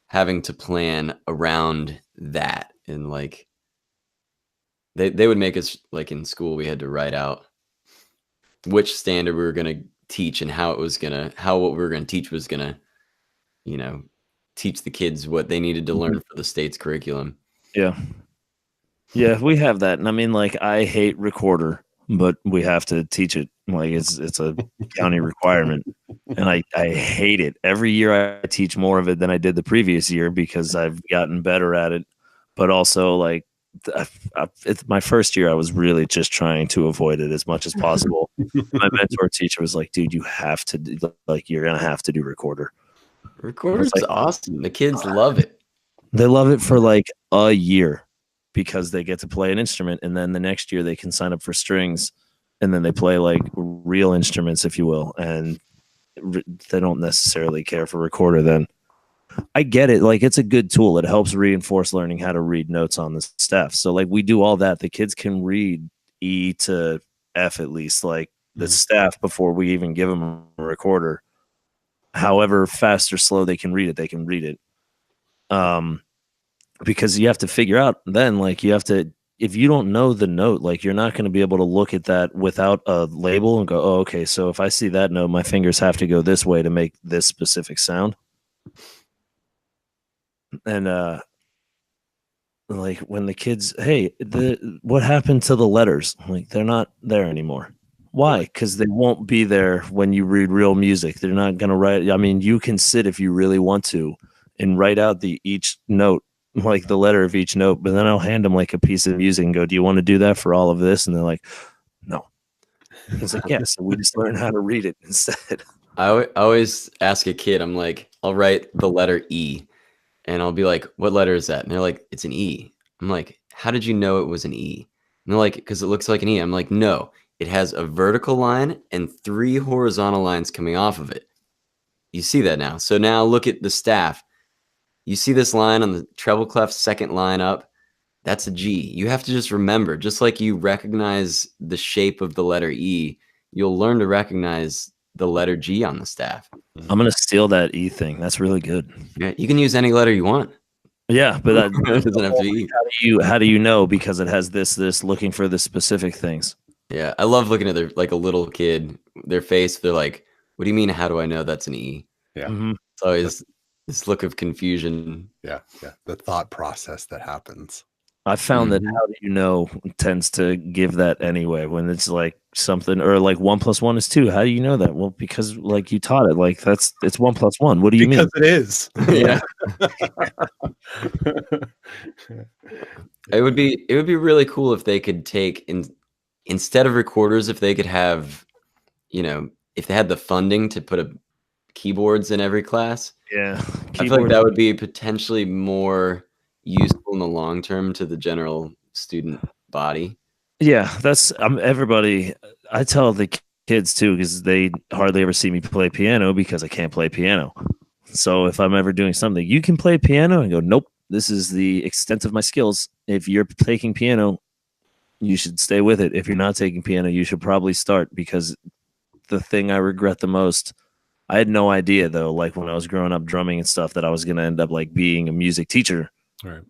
having to plan around that. And like, they would make us, like in school, we had to write out which standard we were going to teach and how what we were going to teach was going to, teach the kids what they needed to learn for the state's curriculum. Yeah. Yeah, we have that. And I mean, like, I hate recorder, but we have to teach it. Like, it's a county requirement. And I hate it. Every year I teach more of it than I did the previous year because I've gotten better at it. But also, like, it's my first year, I was really just trying to avoid it as much as possible. My mentor teacher was like, dude, you have to you're going to have to do recorder. Recorder's like, awesome. The kids love it. They love it for like a year because they get to play an instrument. And then the next year they can sign up for strings and then they play like real instruments, if you will. And they don't necessarily care for recorder then. I get it. Like, it's a good tool. It helps reinforce learning how to read notes on the staff. So like we do all that. The kids can read E to F at least, like the staff, before we even give them a recorder. however fast or slow they can read it. Because you have to figure out then, like, you have to, if you don't know the note, like, you're not going to be able to look at that without a label and go, oh, okay, so if I see that note, my fingers have to go this way to make this specific sound. And like, when the kids, hey, what happened to the letters? Like, they're not there anymore. Why? Because they won't be there when you read real music. They're not going to write. I mean, you can sit if you really want to and write out each note, like the letter of each note, but then I'll hand them like a piece of music and go, do you want to do that for all of this? And they're like, no. It's like, yeah, so we just learn how to read it instead. I always ask a kid, I'm like, I'll write the letter E, and I'll be like, what letter is that? And they're like, it's an E. I'm like, how did you know it was an E? And they're like, because it looks like an E. I'm like, no, it has a vertical line and 3 horizontal lines coming off of it. You see that now. So now look at the staff. You see this line on the treble clef, second line up. That's a G. You have to just remember, just like you recognize the shape of the letter E, you'll learn to recognize the letter G on the staff. I'm going to steal that E thing. That's really good. Yeah, you can use any letter you want. Yeah, but that It doesn't have to be E. How do you know? Because it has this looking for the specific things. Yeah, I love looking at their, like, a little kid, their face. They're like, what do you mean? How do I know that's an E? Yeah. Mm-hmm. It's always this look of confusion. Yeah. The thought process that happens. I found that how do you know tends to give that anyway when it's like something, or like 1 + 1 is 2. How do you know that? Well, because like you taught it, like it's 1 + 1. What do you mean? Because it is. Yeah. It would be really cool if they could take instead of recorders, if they could have, if they had the funding to put keyboards in every class. Yeah. I feel like that would be potentially more useful in the long term to the general student body. Yeah, that's everybody. I tell the kids too, because they hardly ever see me play piano because I can't play piano. So if I'm ever doing something, you can play piano, and go, nope, this is the extent of my skills. If you're taking piano, you should stay with it. If you're not taking piano, you should probably start, because the thing I regret the most, I had no idea though, like when I was growing up drumming and stuff, that I was going to end up like being a music teacher. Right.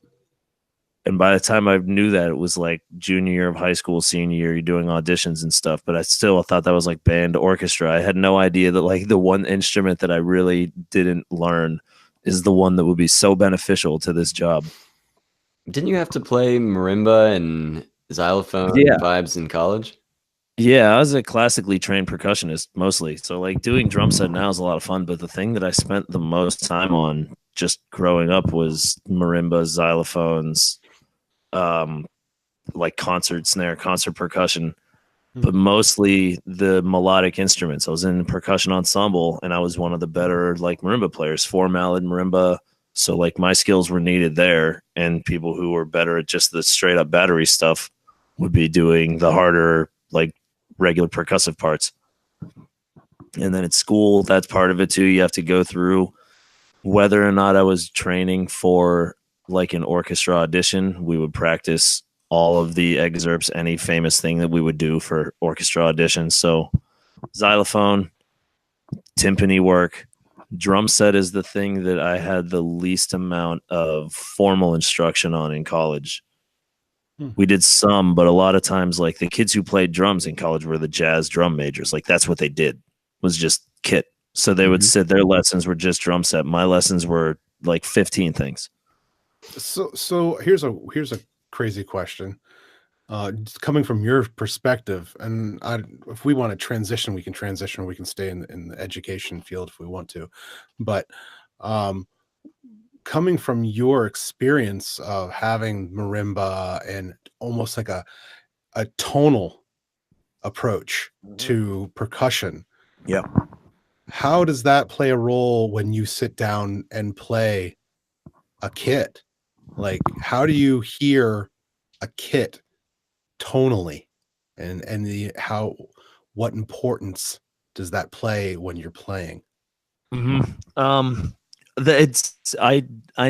And by the time I knew that, it was like junior year of high school, senior year, you're doing auditions and stuff. But I still thought that was like band orchestra. I had no idea that like the one instrument that I really didn't learn is the one that would be so beneficial to this job. Didn't you have to play marimba and xylophone vibes in college? Yeah, I was a classically trained percussionist mostly. So like doing drum set now is a lot of fun. But the thing that I spent the most time on just growing up was marimbas, xylophones, like concert snare, concert percussion, but mostly the melodic instruments. I was in a percussion ensemble, and I was one of the better like marimba players, 4-mallet marimba. So like my skills were needed there, and people who were better at just the straight up battery stuff would be doing the harder like regular percussive parts. And then at school, that's part of it too. You have to go through whether or not I was training for like an orchestra audition. We would practice all of the excerpts, any famous thing that we would do for orchestra auditions. So xylophone, timpani work, drum set is the thing that I had the least amount of formal instruction on in college. We did some, but a lot of times like the kids who played drums in college were the jazz drum majors. Like that's what they did, was just kit. So they would sit, their lessons were just drum set. My lessons were like 15 things. So here's a crazy question. Coming from your perspective, and if we want to transition, we can transition, or we can stay in the education field if we want to. But coming from your experience of having marimba and almost like a tonal approach to percussion. Yeah. How does that play a role when you sit down and play a kit? Like, how do you hear a kit tonally, and what importance does that play when you're playing? I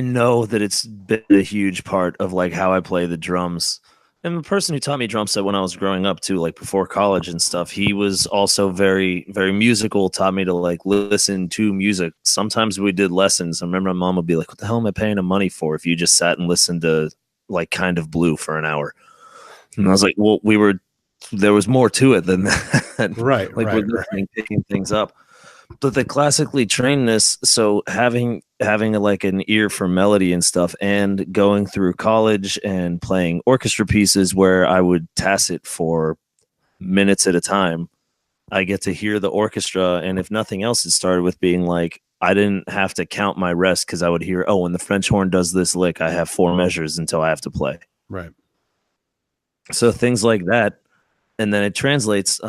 know that it's been a huge part of like how I play the drums. And the person who taught me drum set when I was growing up too, like before college and stuff, he was also very, very musical, taught me to like listen to music. Sometimes we did lessons. I remember my mom would be like, what the hell am I paying him money for if you just sat and listened to like Kind of Blue for an hour? And I was like, well, there was more to it than that. Right. Like we're listening, picking things up. But the classically trainedness, so having like an ear for melody and stuff, and going through college and playing orchestra pieces where I would tacit for minutes at a time, I get to hear the orchestra. And if nothing else, it started with being like, I didn't have to count my rest because I would hear, oh, when the French horn does this lick, I have 4 measures until I have to play. Right. So things like that. And then it translates.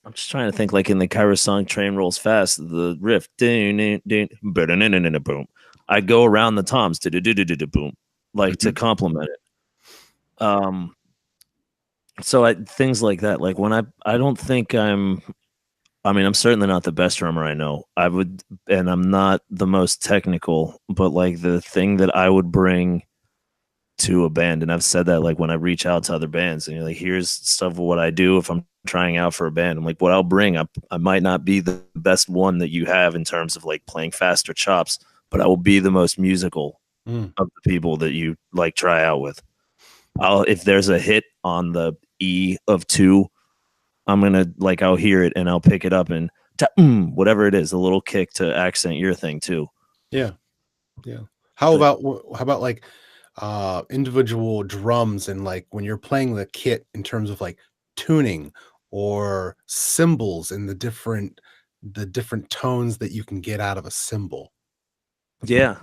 I'm just trying to think, like in the Kairos song Train Rolls Fast, the riff, boom. I go around the toms, boom, like to complement it. So things like that, like when I don't think I'm certainly not the best drummer I know. And I'm not the most technical, but like the thing that I would bring to a band, and I've said that like when I reach out to other bands and you're like, here's stuff of what I do if I'm trying out for a band. I'm like, what I'll bring, I might not be the best one that you have in terms of like playing faster chops, but I will be the most musical of the people that you like try out with. If there's a hit on the E of 2, I'm gonna like, I'll hear it and I'll pick it up and whatever it is, a little kick to accent your thing too. Yeah. How about like individual drums, and like when you're playing the kit in terms of like tuning or cymbals and the different tones that you can get out of a cymbal? Yeah.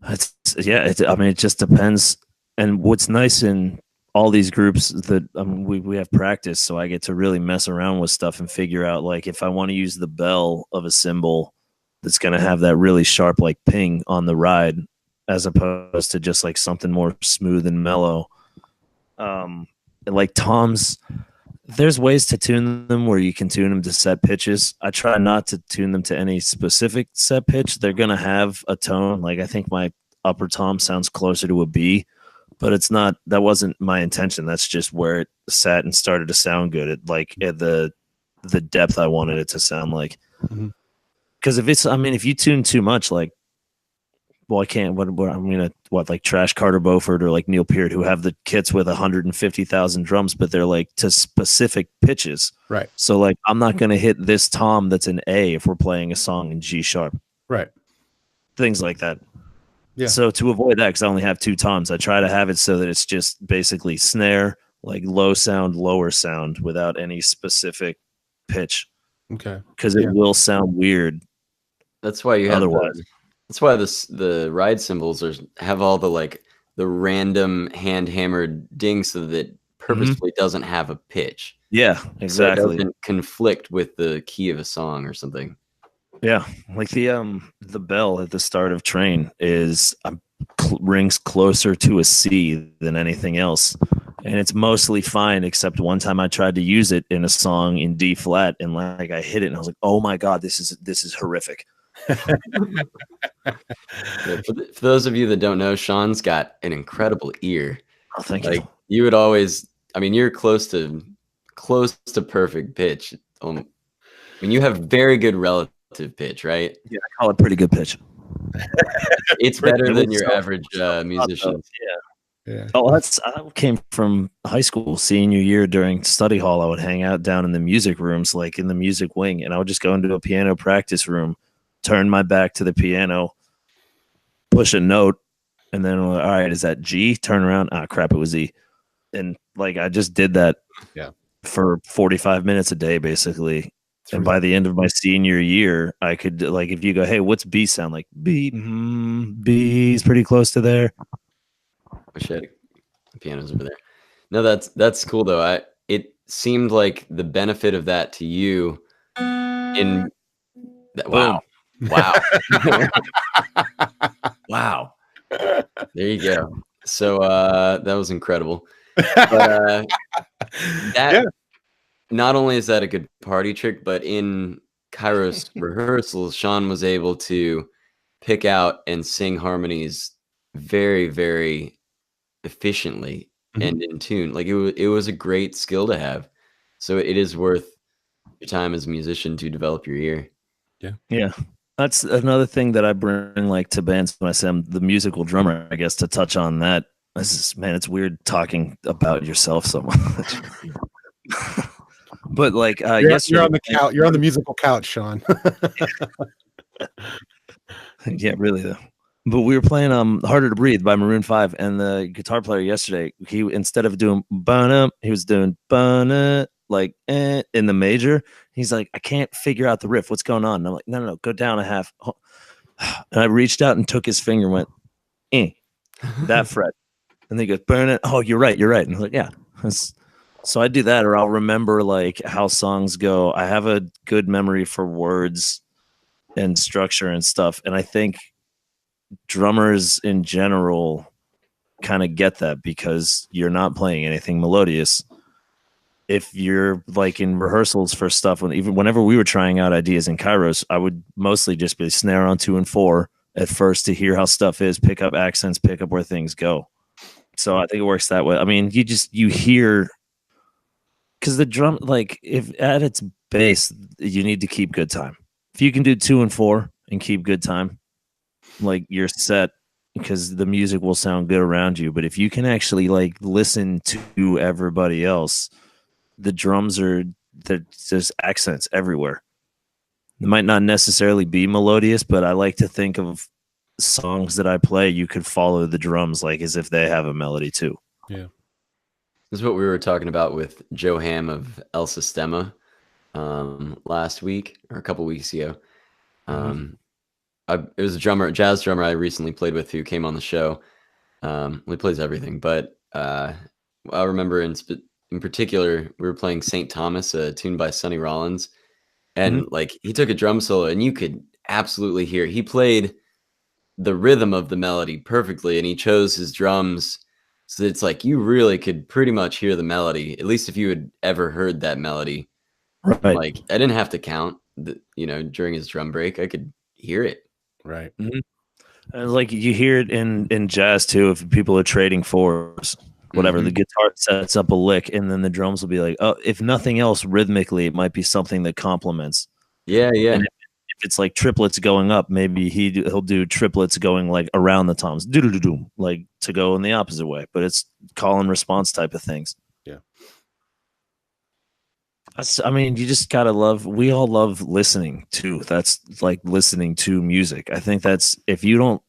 It just depends. And what's nice in all these groups that we have practice, so I get to really mess around with stuff and figure out like if I want to use the bell of a cymbal that's going to have that really sharp like ping on the ride, as opposed to just like something more smooth and mellow. Like toms, there's ways to tune them where you can tune them to set pitches. I try not to tune them to any specific set pitch. They're going to have a tone. Like I think my upper tom sounds closer to a B, but that wasn't my intention. That's just where it sat and started to sound good at the depth I wanted it to sound like. Because if you tune too much, like, well, I can't. Like Trash Carter Beauford or like Neil Peart, who have the kits with 150,000 drums, but they're like to specific pitches. Right. So like, I'm not going to hit this tom that's an A if we're playing a song in G sharp. Right. Things like that. Yeah. So to avoid that, because I only have 2 toms, I try to have it so that it's just basically snare, like low sound, lower sound, without any specific pitch. Okay. Because it will sound weird. That's why you have otherwise. That's why the ride cymbals have all the random hand hammered dings so that purposefully doesn't have a pitch. Yeah, exactly. So it doesn't conflict with the key of a song or something. Yeah, like the bell at the start of Train rings closer to a C than anything else, and it's mostly fine except one time I tried to use it in a song in D flat, and like I hit it and I was like, oh my god, this is horrific. Yeah, for those of you that don't know, Shaun's got an incredible ear. Oh, thank you. You would always, you're close to perfect pitch. You have very good relative pitch, right? Yeah, I call it pretty good pitch. It's better than your average musician. Yeah. Oh, I came from high school senior year. During study hall, I would hang out down in the music rooms, like in the music wing, and I would just go into a piano practice room, turn my back to the piano, push a note, and then all right, is that G? Turn around. Ah, crap, it was E. And like I just did that for 45 minutes a day, basically. And by the end of my senior year, I could, like, if you go, hey, what's B sound like? B, B's pretty close to there. Wish I had the pianos over there. No, that's cool though. It seemed like the benefit of that to you in that. Wow. Wow. There you go. So that was incredible. But, not only is that a good party trick, but in Kairos rehearsals, Shaun was able to pick out and sing harmonies very, very efficiently and in tune. Like it was a great skill to have. So it is worth your time as a musician to develop your ear. Yeah. That's another thing that I bring like to bands when I say I'm the musical drummer, I guess, to touch on that. This is, man, it's weird talking about yourself so much. But like you're on the couch, you're on the musical couch, Shaun. Yeah, really though. But we were playing Harder to Breathe by Maroon 5, and the guitar player yesterday, he instead of doing ba-na, he was doing ba-na, like in the major. He's like, I can't figure out the riff. What's going on? And I'm like, no, go down a half. And I reached out and took his finger and went, that fret. And they go, burn it. Oh, you're right. And I was like, yeah. So I do that, or I'll remember like how songs go. I have a good memory for words and structure and stuff. And I think drummers in general kind of get that because you're not playing anything melodious. If you're like in rehearsals for stuff, whenever we were trying out ideas in Kairos, I would mostly just be snare on 2 and 4 at first to hear how stuff is, pick up accents, pick up where things go. So I think it works that way. I mean, you hear, because the drum, like if at its base, you need to keep good time. If you can do 2 and 4 and keep good time, like you're set, because the music will sound good around you. But if you can actually like listen to everybody else, the drums there's accents everywhere. It might not necessarily be melodious, but I like to think of songs that I play, you could follow the drums like as if they have a melody too. Yeah. This is what we were talking about with Joe Ham of El Sistema last week or a couple weeks ago. It was a jazz drummer I recently played with who came on the show. He plays everything, but I remember in particular, we were playing St. Thomas, a tune by Sonny Rollins, and like he took a drum solo and you could absolutely hear he played the rhythm of the melody perfectly, and he chose his drums so that it's like you really could pretty much hear the melody, at least if you had ever heard that melody. Right. Like I didn't have to count during his drum break, I could hear it. Right. Like you hear it in jazz too, if people are trading fours, whatever, the guitar sets up a lick and then the drums will be like, oh, if nothing else, rhythmically it might be something that complements. Yeah. And if it's like triplets going up, maybe he'll do triplets going like around the toms, do like to go in the opposite way, but it's call and response type of things. Yeah. I mean, you just gotta we all love listening too. That's like listening to music. I think that's if you don't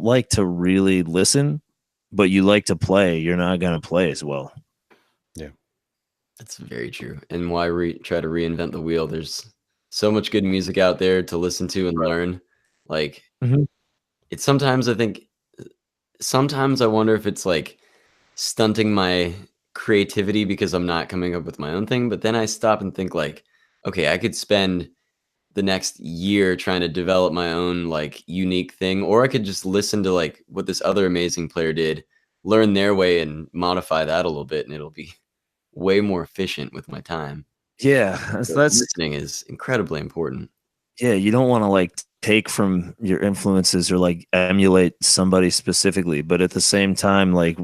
like to really listen, but you like to play, you're not gonna play as well. Yeah, that's very true. And why try to reinvent the wheel? There's so much good music out there to listen to and learn. Like it's sometimes I wonder if it's like stunting my creativity because I'm not coming up with my own thing. But then I stop and think like, okay, I could spend the next year trying to develop my own like unique thing, or I could just listen to like what this other amazing player did, learn their way and modify that a little bit, and it'll be way more efficient with my time. Yeah, so that's listening is incredibly important. Yeah, you don't want to like take from your influences or like emulate somebody specifically, but at the same time, like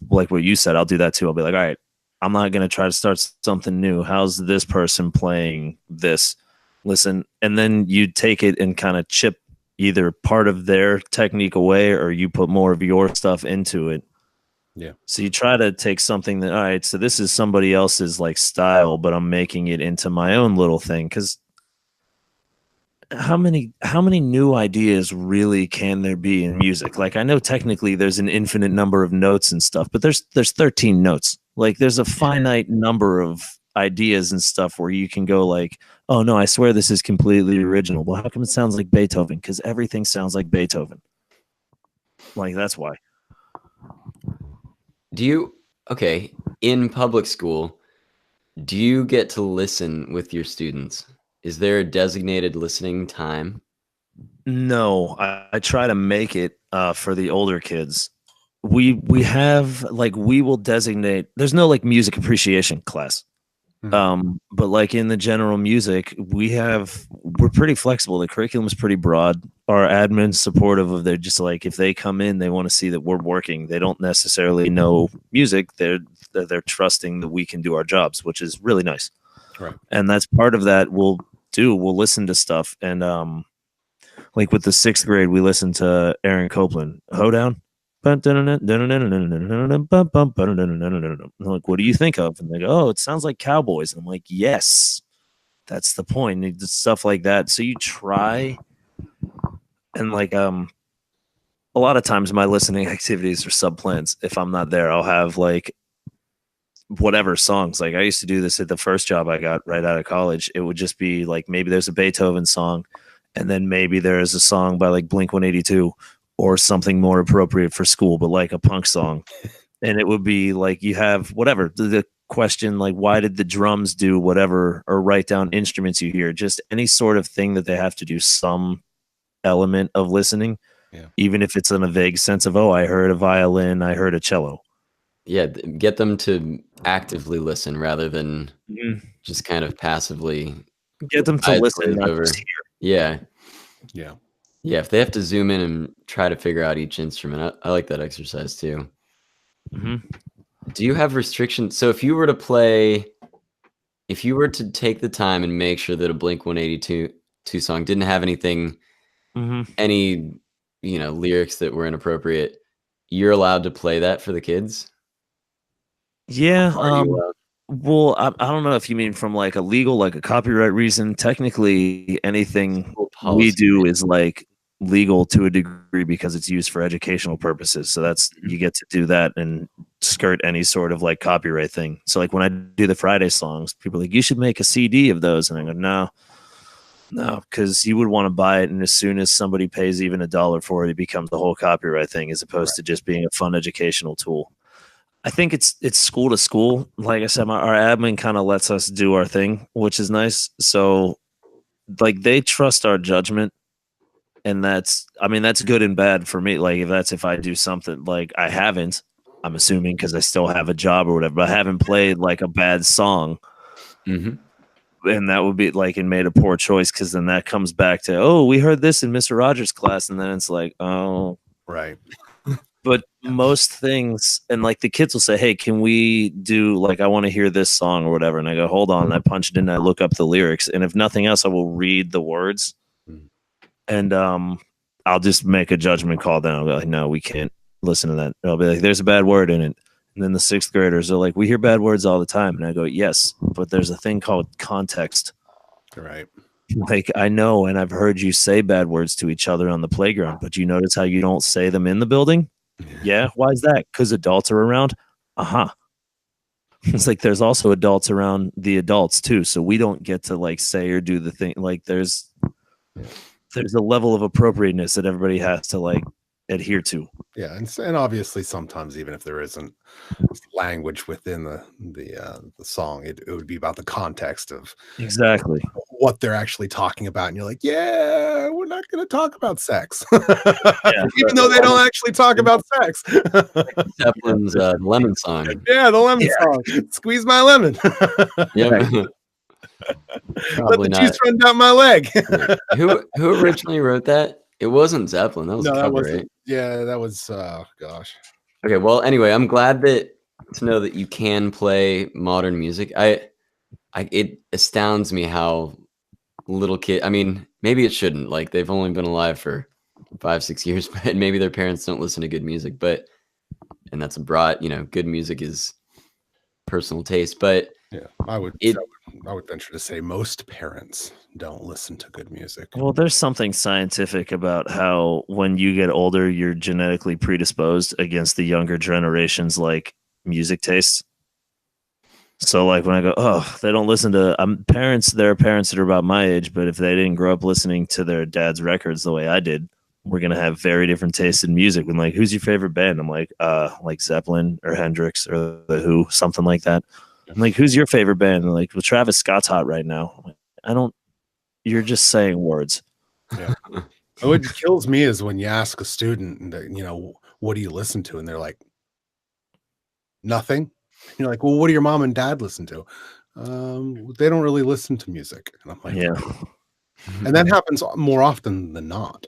what you said, I'll do that too. I'll be like, all right, I'm not going to try to start something new. How's this person playing this? Listen, and then you take it and kind of chip either part of their technique away or you put more of your stuff into it. Yeah. So you try to take something that, all right, so this is somebody else's like style, but I'm making it into my own little thing. Because how many new ideas really can there be in music? Like I know technically there's an infinite number of notes and stuff, but there's 13 notes. Like there's a finite number of ideas and stuff where you can go like, oh no, I swear this is completely original. Well, how come it sounds like Beethoven? Because everything sounds like Beethoven. Like that's why. In public school, do you get to listen with your students? Is there a designated listening time? No, I try to make it for the older kids. We have like, we will designate, there's no like music appreciation class. But like in the general music, we're pretty flexible. The curriculum is pretty broad. our admin supportive of their, just like if they come in, they want to see that we're working. They don't necessarily know music. They're trusting that we can do our jobs, which is really nice. Right. And that's part of that. We'll listen to stuff. And like with the 6th grade, we listened to Aaron Copland, Hoedown. I'm like, what do you think of? And they go, oh, it sounds like Cowboys. And I'm like, yes, that's the point. It's stuff like that. So you try, and like a lot of times my listening activities are subplans. If I'm not there, I'll have like whatever songs. Like I used to do this at the first job I got right out of college. It would just be like, maybe there's a Beethoven song, and then maybe there is a song by like Blink-182 or something more appropriate for school, but like a punk song. And it would be like, you have whatever the question, like, why did the drums do whatever, or write down instruments you hear, just any sort of thing that they have to do some element of listening. Yeah. Even if it's in a vague sense of, oh, I heard a violin, I heard a cello. Yeah, get them to actively listen rather than just kind of passively get them to listen, not over. just hear. Yeah. Yeah. Yeah, if they have to zoom in and try to figure out each instrument, I like that exercise too. Do you have restrictions? So if you were to take the time and make sure that a Blink-182 song didn't have anything, any, lyrics that were inappropriate, you're allowed to play that for the kids? Yeah. Well, I don't know if you mean from like a legal, like a copyright reason. Technically, anything we do is like legal to a degree because it's used for educational purposes. So that's, you get to do that and skirt any sort of like copyright thing. So like when I do the Friday songs, people are like, you should make a CD of those. And I go, no, because you would want to buy it. And as soon as somebody pays even $1 for it, it becomes the whole copyright thing, as opposed to just being a fun educational tool. I think it's school to school. Like I said, our admin kind of lets us do our thing, which is nice. So like they trust our judgment. And that's good and bad for me. Like if I do something like I haven't, I'm assuming because I still have a job or whatever, but I haven't played like a bad song. And that would be like, and made a poor choice. Cause then that comes back to, oh, we heard this in Mr. Rodgers' class. And then it's like, oh, right. But most things, and like the kids will say, hey, can we do like, I want to hear this song or whatever. And I go, hold on. And I punch it in and I look up the lyrics. And if nothing else, I will read the words. And I'll just make a judgment call. Then I'll be like, no, we can't listen to that. And I'll be like, there's a bad word in it. And then the 6th graders are like, we hear bad words all the time. And I go, yes, but there's a thing called context. Right. Like, I know, and I've heard you say bad words to each other on the playground, but you notice how you don't say them in the building? Yeah. Why is that? Because adults are around? It's like there's also adults around the adults too. So we don't get to like say or do the thing. Like there's a level of appropriateness that everybody has to like adhere to. Yeah, and obviously sometimes even if there isn't language within the song, it would be about the context of exactly what they're actually talking about, and you're like, yeah, we're not going to talk about sex, even though they don't actually talk about sex. Zeppelin's lemon song. Yeah, the lemon song. Squeeze my lemon. Yeah. Let the juice run down my leg. Who originally wrote that? It wasn't Zeppelin. That was a cover, right? Yeah, that was gosh. Okay, well, anyway, I'm glad to know that you can play modern music. It astounds me how little kid. I mean, maybe it shouldn't. Like they've only been alive for 5-6 years, but maybe their parents don't listen to good music. And that's a broad, good music is personal taste. But yeah, I would venture to say most parents don't listen to good music. Well, there's something scientific about how when you get older, you're genetically predisposed against the younger generation's like music tastes. So like when I go, oh, they don't listen to parents, there are parents that are about my age, but if they didn't grow up listening to their dad's records the way I did, we're going to have very different tastes in music. And like, who's your favorite band? I'm like Zeppelin or Hendrix or The Who, something like that. I'm like, who's your favorite band? And like, well, Travis Scott's hot right now. I'm like, you're just saying words. Yeah. What kills me is when you ask a student, what do you listen to? And they're like, nothing. And you're like, well, what do your mom and dad listen to? They don't really listen to music. And I'm like, yeah. And that happens more often than not.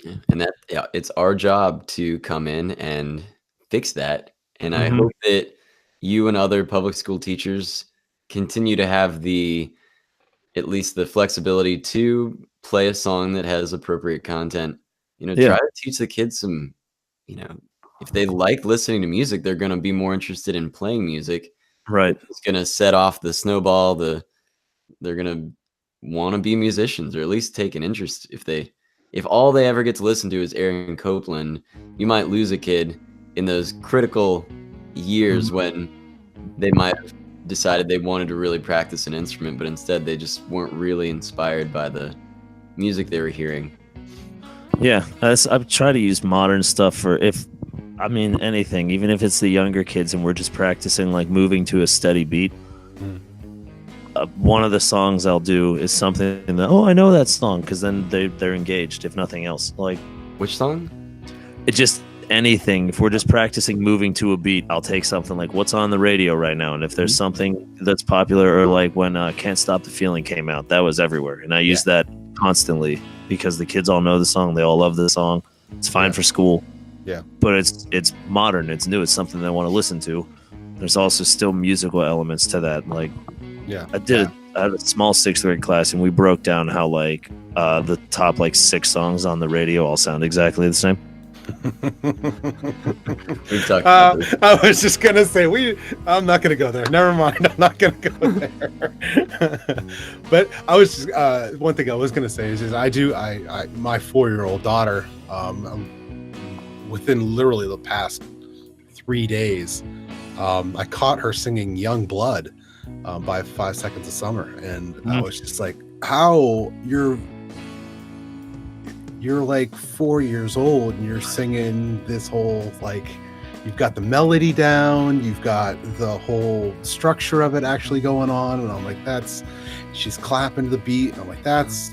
Yeah, and it's our job to come in and fix that. And I hope that you and other public school teachers continue to have at least the flexibility to play a song that has appropriate content. Try to teach the kids some, if they like listening to music, they're going to be more interested in playing music. Right. It's going to set off the snowball. They're going to want to be musicians, or at least take an interest. If all they ever get to listen to is Aaron Copland, you might lose a kid in those critical years when they might have decided they wanted to really practice an instrument, but instead they just weren't really inspired by the music they were hearing. Yeah, I've tried to use modern stuff for anything, even if it's the younger kids and we're just practicing like moving to a steady beat. One of the songs I'll do is something that, I know that song, because then they're engaged, if nothing else. Like, which song? It just anything. If we're just practicing moving to a beat, I'll take something like what's on the radio right now, and if there's something that's popular, or like when Can't Stop the Feeling came out, that was everywhere, and I use that constantly because the kids all know the song, they all love the song. It's fine for school. Yeah, but it's modern, it's new, it's something they want to listen to. There's also still musical elements to that. Like, I had a small 6th grade class, and we broke down how like the top like 6 songs on the radio all sound exactly the same. I was just gonna say I'm not gonna go there. Never mind. I'm not gonna go there. But I was just one thing I was gonna say is my 4-year-old daughter, within literally the past 3 days, I caught her singing Young Blood by 5 Seconds of Summer, and I was just like, how you're like 4 years old and you're singing this whole, like, you've got the melody down, you've got the whole structure of it actually going on, and I'm like, she's clapping to the beat, and I'm like, that's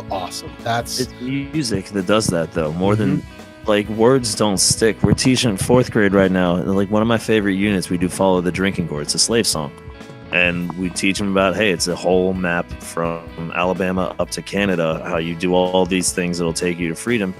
awesome. It's music that does that, though, more than like words don't stick. We're teaching 4th grade right now, and like one of my favorite units, we do Follow the Drinking Gourd. It's a slave song. And we teach them about, hey, it's a whole map from Alabama up to Canada, how you do all these things that'll take you to freedom.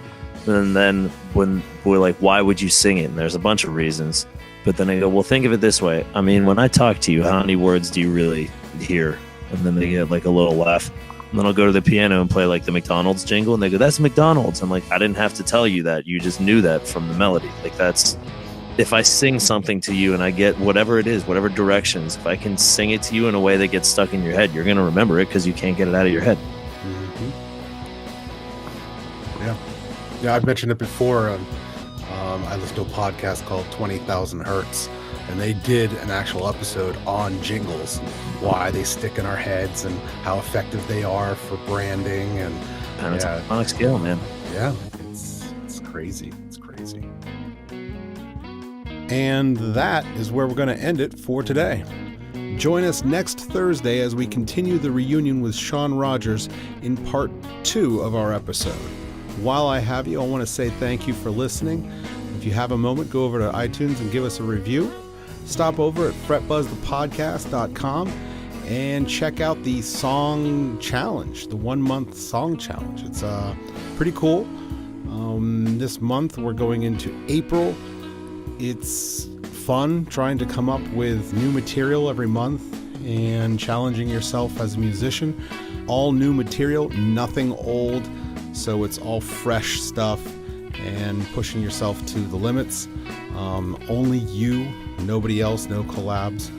And then when we're like, why would you sing it? And there's a bunch of reasons. But then I go, well, think of it this way. I mean, when I talk to you, how many words do you really hear? And then they get like a little laugh. And then I'll go to the piano and play like the McDonald's jingle. And they go, that's McDonald's. I'm like, I didn't have to tell you that. You just knew that from the melody. Like, that's... If I sing something to you and I get whatever it is, whatever directions, if I can sing it to you in a way that gets stuck in your head, you're going to remember it because you can't get it out of your head. Yeah, I've mentioned it before. I listened to a podcast called 20,000 Hertz, and they did an actual episode on jingles, why they stick in our heads and how effective they are for branding. And it's a phonic scale, man. Yeah, it's crazy. It's crazy. And that is where we're going to end it for today. Join us next Thursday as we continue the reunion with Shaun Rodgers in part 2 of our episode. While I have you, I want to say thank you for listening. If you have a moment, go over to iTunes and give us a review. Stop over at fretbuzzthepodcast.com and check out the song challenge, the 1-month song challenge. It's pretty cool. This month we're going into April. It's fun trying to come up with new material every month and challenging yourself as a musician. All new material, nothing old, so it's all fresh stuff and pushing yourself to the limits. Only you, nobody else, no collabs.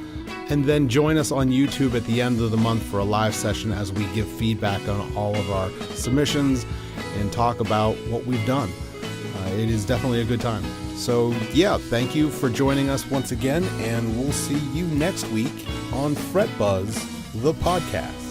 And then join us on YouTube at the end of the month for a live session as we give feedback on all of our submissions and talk about what we've done. It is definitely a good time. So yeah, thank you for joining us once again, and we'll see you next week on Fret Buzz, the podcast.